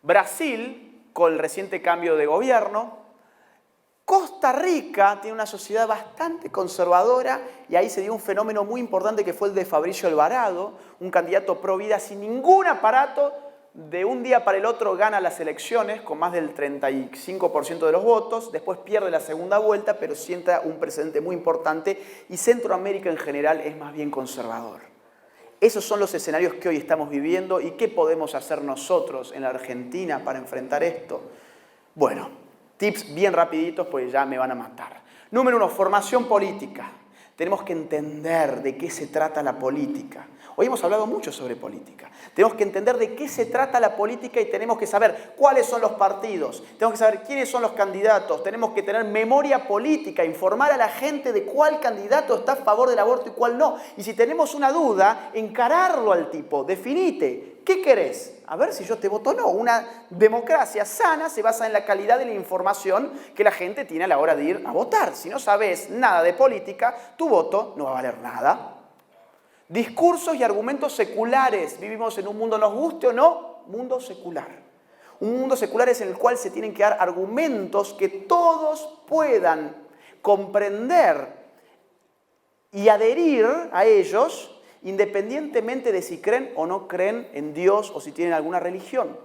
Speaker 3: Brasil, con el reciente cambio de gobierno. Costa Rica tiene una sociedad bastante conservadora y ahí se dio un fenómeno muy importante que fue el de Fabricio Alvarado, un candidato pro vida sin ningún aparato, de un día para el otro gana las elecciones con más del 35% de los votos, después pierde la segunda vuelta, pero sienta un precedente muy importante, y Centroamérica en general es más bien conservador. Esos son los escenarios que hoy estamos viviendo. ¿Y qué podemos hacer nosotros en la Argentina para enfrentar esto? Bueno, tips bien rapiditos porque ya me van a matar. Número 1, formación política. Tenemos que entender de qué se trata la política. Hoy hemos hablado mucho sobre política. Tenemos que entender de qué se trata la política y tenemos que saber cuáles son los partidos. Tenemos que saber quiénes son los candidatos. Tenemos que tener memoria política, informar a la gente de cuál candidato está a favor del aborto y cuál no. Y si tenemos una duda, encararlo al tipo. Definite. ¿Qué querés? A ver si yo te voto o no. Una democracia sana se basa en la calidad de la información que la gente tiene a la hora de ir a votar. Si no sabes nada de política, tu voto no va a valer nada. Discursos y argumentos seculares. Vivimos en un mundo, nos guste o no, mundo secular. Un mundo secular es en el cual se tienen que dar argumentos que todos puedan comprender y adherir a ellos, independientemente de si creen o no creen en Dios o si tienen alguna religión.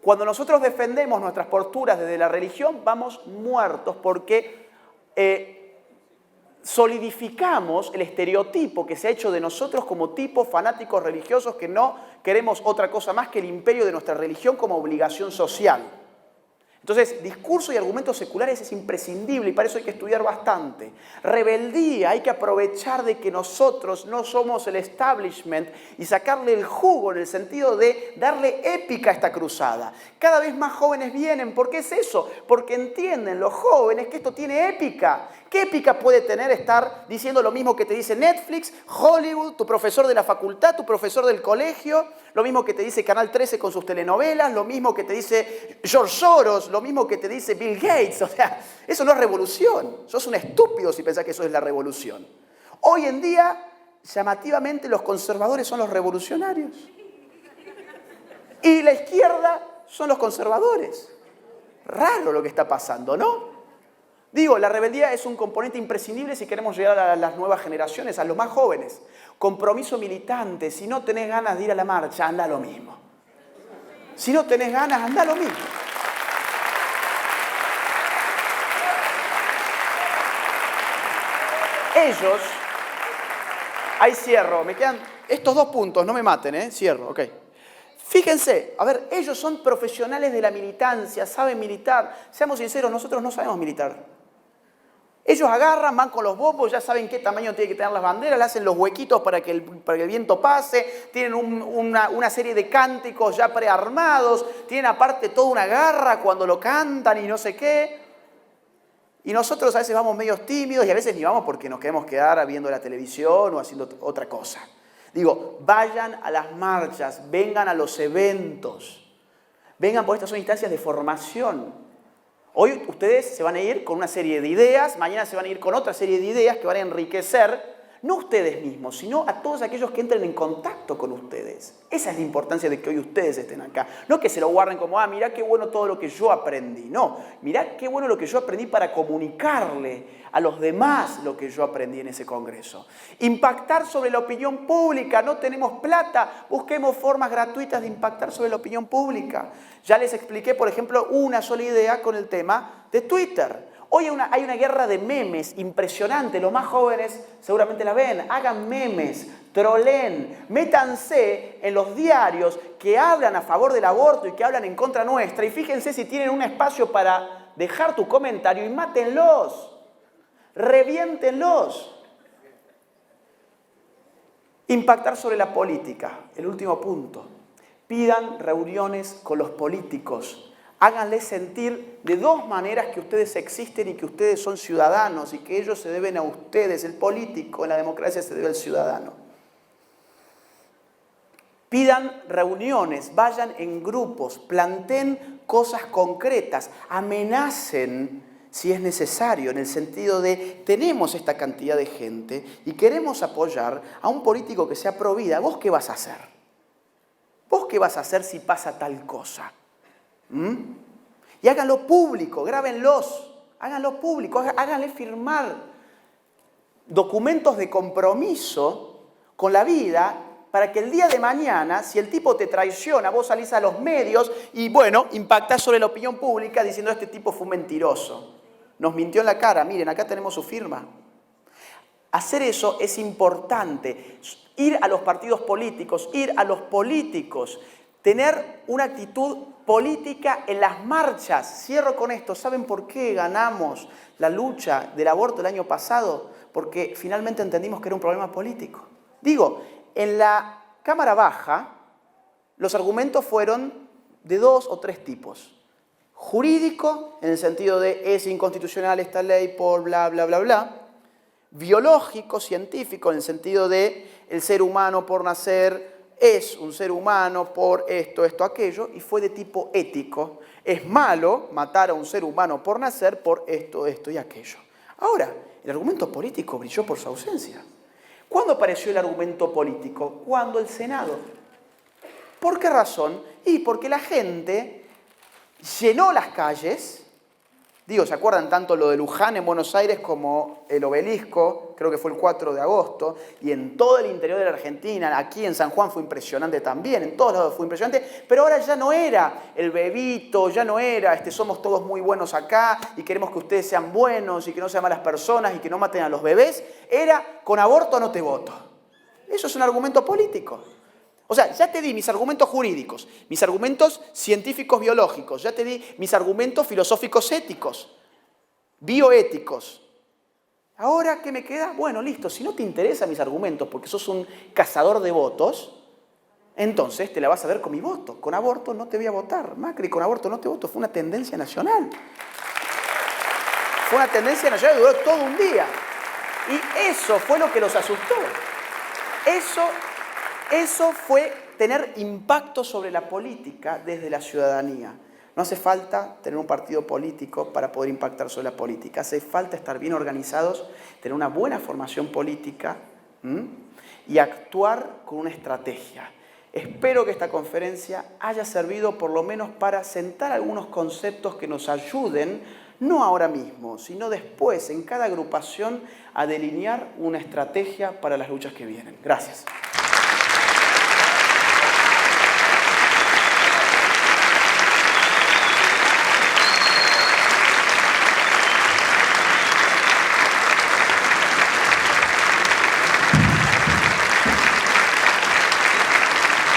Speaker 3: Cuando nosotros defendemos nuestras posturas desde la religión, vamos muertos porque solidificamos el estereotipo que se ha hecho de nosotros como tipos fanáticos religiosos que no queremos otra cosa más que el imperio de nuestra religión como obligación social. Entonces, discurso y argumentos seculares es imprescindible y para eso hay que estudiar bastante. Rebeldía, hay que aprovechar de que nosotros no somos el establishment y sacarle el jugo en el sentido de darle épica a esta cruzada. Cada vez más jóvenes vienen. ¿Por qué es eso? Porque entienden los jóvenes que esto tiene épica. ¿Qué épica puede tener estar diciendo lo mismo que te dice Netflix, Hollywood, tu profesor de la facultad, tu profesor del colegio, lo mismo que te dice Canal 13 con sus telenovelas, lo mismo que te dice George Soros, lo mismo que te dice Bill Gates? O sea, eso no es revolución. Sos un estúpido si pensás que eso es la revolución. Hoy en día, llamativamente, los conservadores son los revolucionarios. Y la izquierda son los conservadores. Raro lo que está pasando, ¿no? Digo, la rebeldía es un componente imprescindible si queremos llegar a las nuevas generaciones, a los más jóvenes. Compromiso militante. Si no tenés ganas de ir a la marcha, anda lo mismo. Si no tenés ganas, anda lo mismo. Ellos, ahí cierro, me quedan estos 2 puntos, no me maten, cierro, ok. Fíjense, a ver, ellos son profesionales de la militancia, saben militar. Seamos sinceros, nosotros no sabemos militar. Ellos agarran, van con los bombos, ya saben qué tamaño tiene que tener las banderas, le hacen los huequitos para que el viento pase, tienen una serie de cánticos ya prearmados, tienen aparte toda una garra cuando lo cantan y no sé qué. Y nosotros a veces vamos medios tímidos y a veces ni vamos porque nos queremos quedar viendo la televisión o haciendo otra cosa. Digo, vayan a las marchas, vengan a los eventos, vengan porque estas son instancias de formación. Hoy ustedes se van a ir con una serie de ideas, mañana se van a ir con otra serie de ideas que van a enriquecer, no ustedes mismos, sino a todos aquellos que entren en contacto con ustedes. Esa es la importancia de que hoy ustedes estén acá. No que se lo guarden como, mirá qué bueno todo lo que yo aprendí. No, mirá qué bueno lo que yo aprendí para comunicarle a los demás lo que yo aprendí en ese congreso. Impactar sobre la opinión pública. No tenemos plata, busquemos formas gratuitas de impactar sobre la opinión pública. Ya les expliqué, por ejemplo, una sola idea con el tema de Twitter. Hoy hay una guerra de memes impresionante. Los más jóvenes seguramente la ven. Hagan memes, troleen, métanse en los diarios que hablan a favor del aborto y que hablan en contra nuestra. Y fíjense si tienen un espacio para dejar tu comentario y mátenlos. Reviéntenlos. Impactar sobre la política. El último punto. Pidan reuniones con los políticos. Háganles sentir de 2 maneras que ustedes existen y que ustedes son ciudadanos y que ellos se deben a ustedes. El político en la democracia se debe al ciudadano. Pidan reuniones, vayan en grupos, planteen cosas concretas, amenacen si es necesario, en el sentido de tenemos esta cantidad de gente y queremos apoyar a un político que sea pro vida. ¿Vos qué vas a hacer? ¿Vos qué vas a hacer si pasa tal cosa? Y háganlo público, grábenlos, háganlo público, háganle firmar documentos de compromiso con la vida para que el día de mañana, si el tipo te traiciona, vos salís a los medios y, bueno, impactás sobre la opinión pública diciendo este tipo fue un mentiroso. Nos mintió en la cara, miren, acá tenemos su firma. Hacer eso es importante. Ir a los partidos políticos, ir a los políticos, tener una actitud política en las marchas. Cierro con esto. ¿Saben por qué ganamos la lucha del aborto el año pasado? Porque finalmente entendimos que era un problema político. Digo, en la Cámara Baja, los argumentos fueron de 2 o 3 tipos. Jurídico, en el sentido de es inconstitucional esta ley por bla, bla, bla, bla. Biológico, científico, en el sentido de el ser humano por nacer es un ser humano por esto, aquello, y fue de tipo ético. Es malo matar a un ser humano por nacer por esto y aquello. Ahora, el argumento político brilló por su ausencia. ¿Cuándo apareció el argumento político? Cuando el Senado. ¿Por qué razón? Y porque la gente llenó las calles. Digo, ¿se acuerdan tanto lo de Luján en Buenos Aires como el Obelisco? Creo que fue el 4 de agosto. Y en todo el interior de la Argentina, aquí en San Juan fue impresionante también, en todos lados fue impresionante. Pero ahora ya no era el bebito, ya no era somos todos muy buenos acá y queremos que ustedes sean buenos y que no sean malas personas y que no maten a los bebés. Era con aborto no te voto. Eso es un argumento político. O sea, ya te di mis argumentos jurídicos, mis argumentos científicos biológicos, ya te di mis argumentos filosóficos éticos, bioéticos. Ahora, ¿qué me queda? Bueno, listo, si no te interesan mis argumentos porque sos un cazador de votos, entonces te la vas a ver con mi voto. Con aborto no te voy a votar, Macri, con aborto no te voto. Fue una tendencia nacional. Fue una tendencia nacional que duró todo un día. Y eso fue lo que los asustó. Eso fue tener impacto sobre la política desde la ciudadanía. No hace falta tener un partido político para poder impactar sobre la política. Hace falta estar bien organizados, tener una buena formación política y actuar con una estrategia. Espero que esta conferencia haya servido por lo menos para sentar algunos conceptos que nos ayuden, no ahora mismo, sino después, en cada agrupación, a delinear una estrategia para las luchas que vienen. Gracias.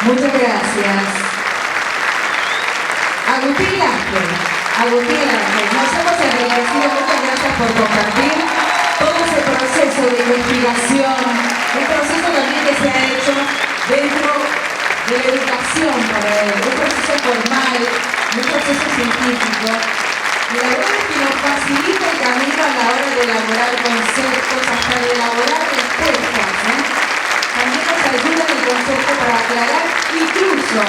Speaker 1: Muchas gracias. Agustín Laje, nos hemos agradecido, muchas gracias por compartir todo ese proceso de investigación, un proceso también que se ha hecho dentro de la educación para él, un proceso formal, un proceso científico. Y la verdad es que nos facilita el camino a la hora de elaborar conceptos, hasta de elaborar respuestas, También nos ayuda el concepto para aclarar incluso,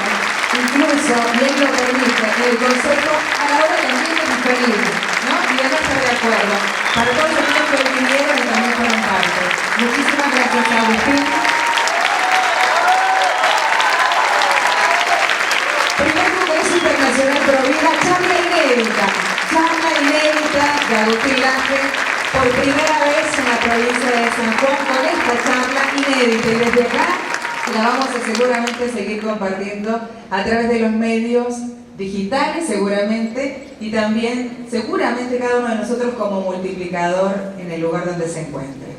Speaker 1: y él lo permite, el concepto a la hora también de diferir, ¿no? Y de no estar de acuerdo. Para todos aquellos que lo vinieron y también fueron parte. Muchísimas gracias, Agustín. Primer Congreso Internacional Provida, charla inédita de Agustín Laje, por primera vez en la provincia de San Juan con esta charla inédita. Y desde acá la vamos a seguramente seguir compartiendo a través de los medios digitales seguramente y también seguramente cada uno de nosotros como multiplicador en el lugar donde se encuentre.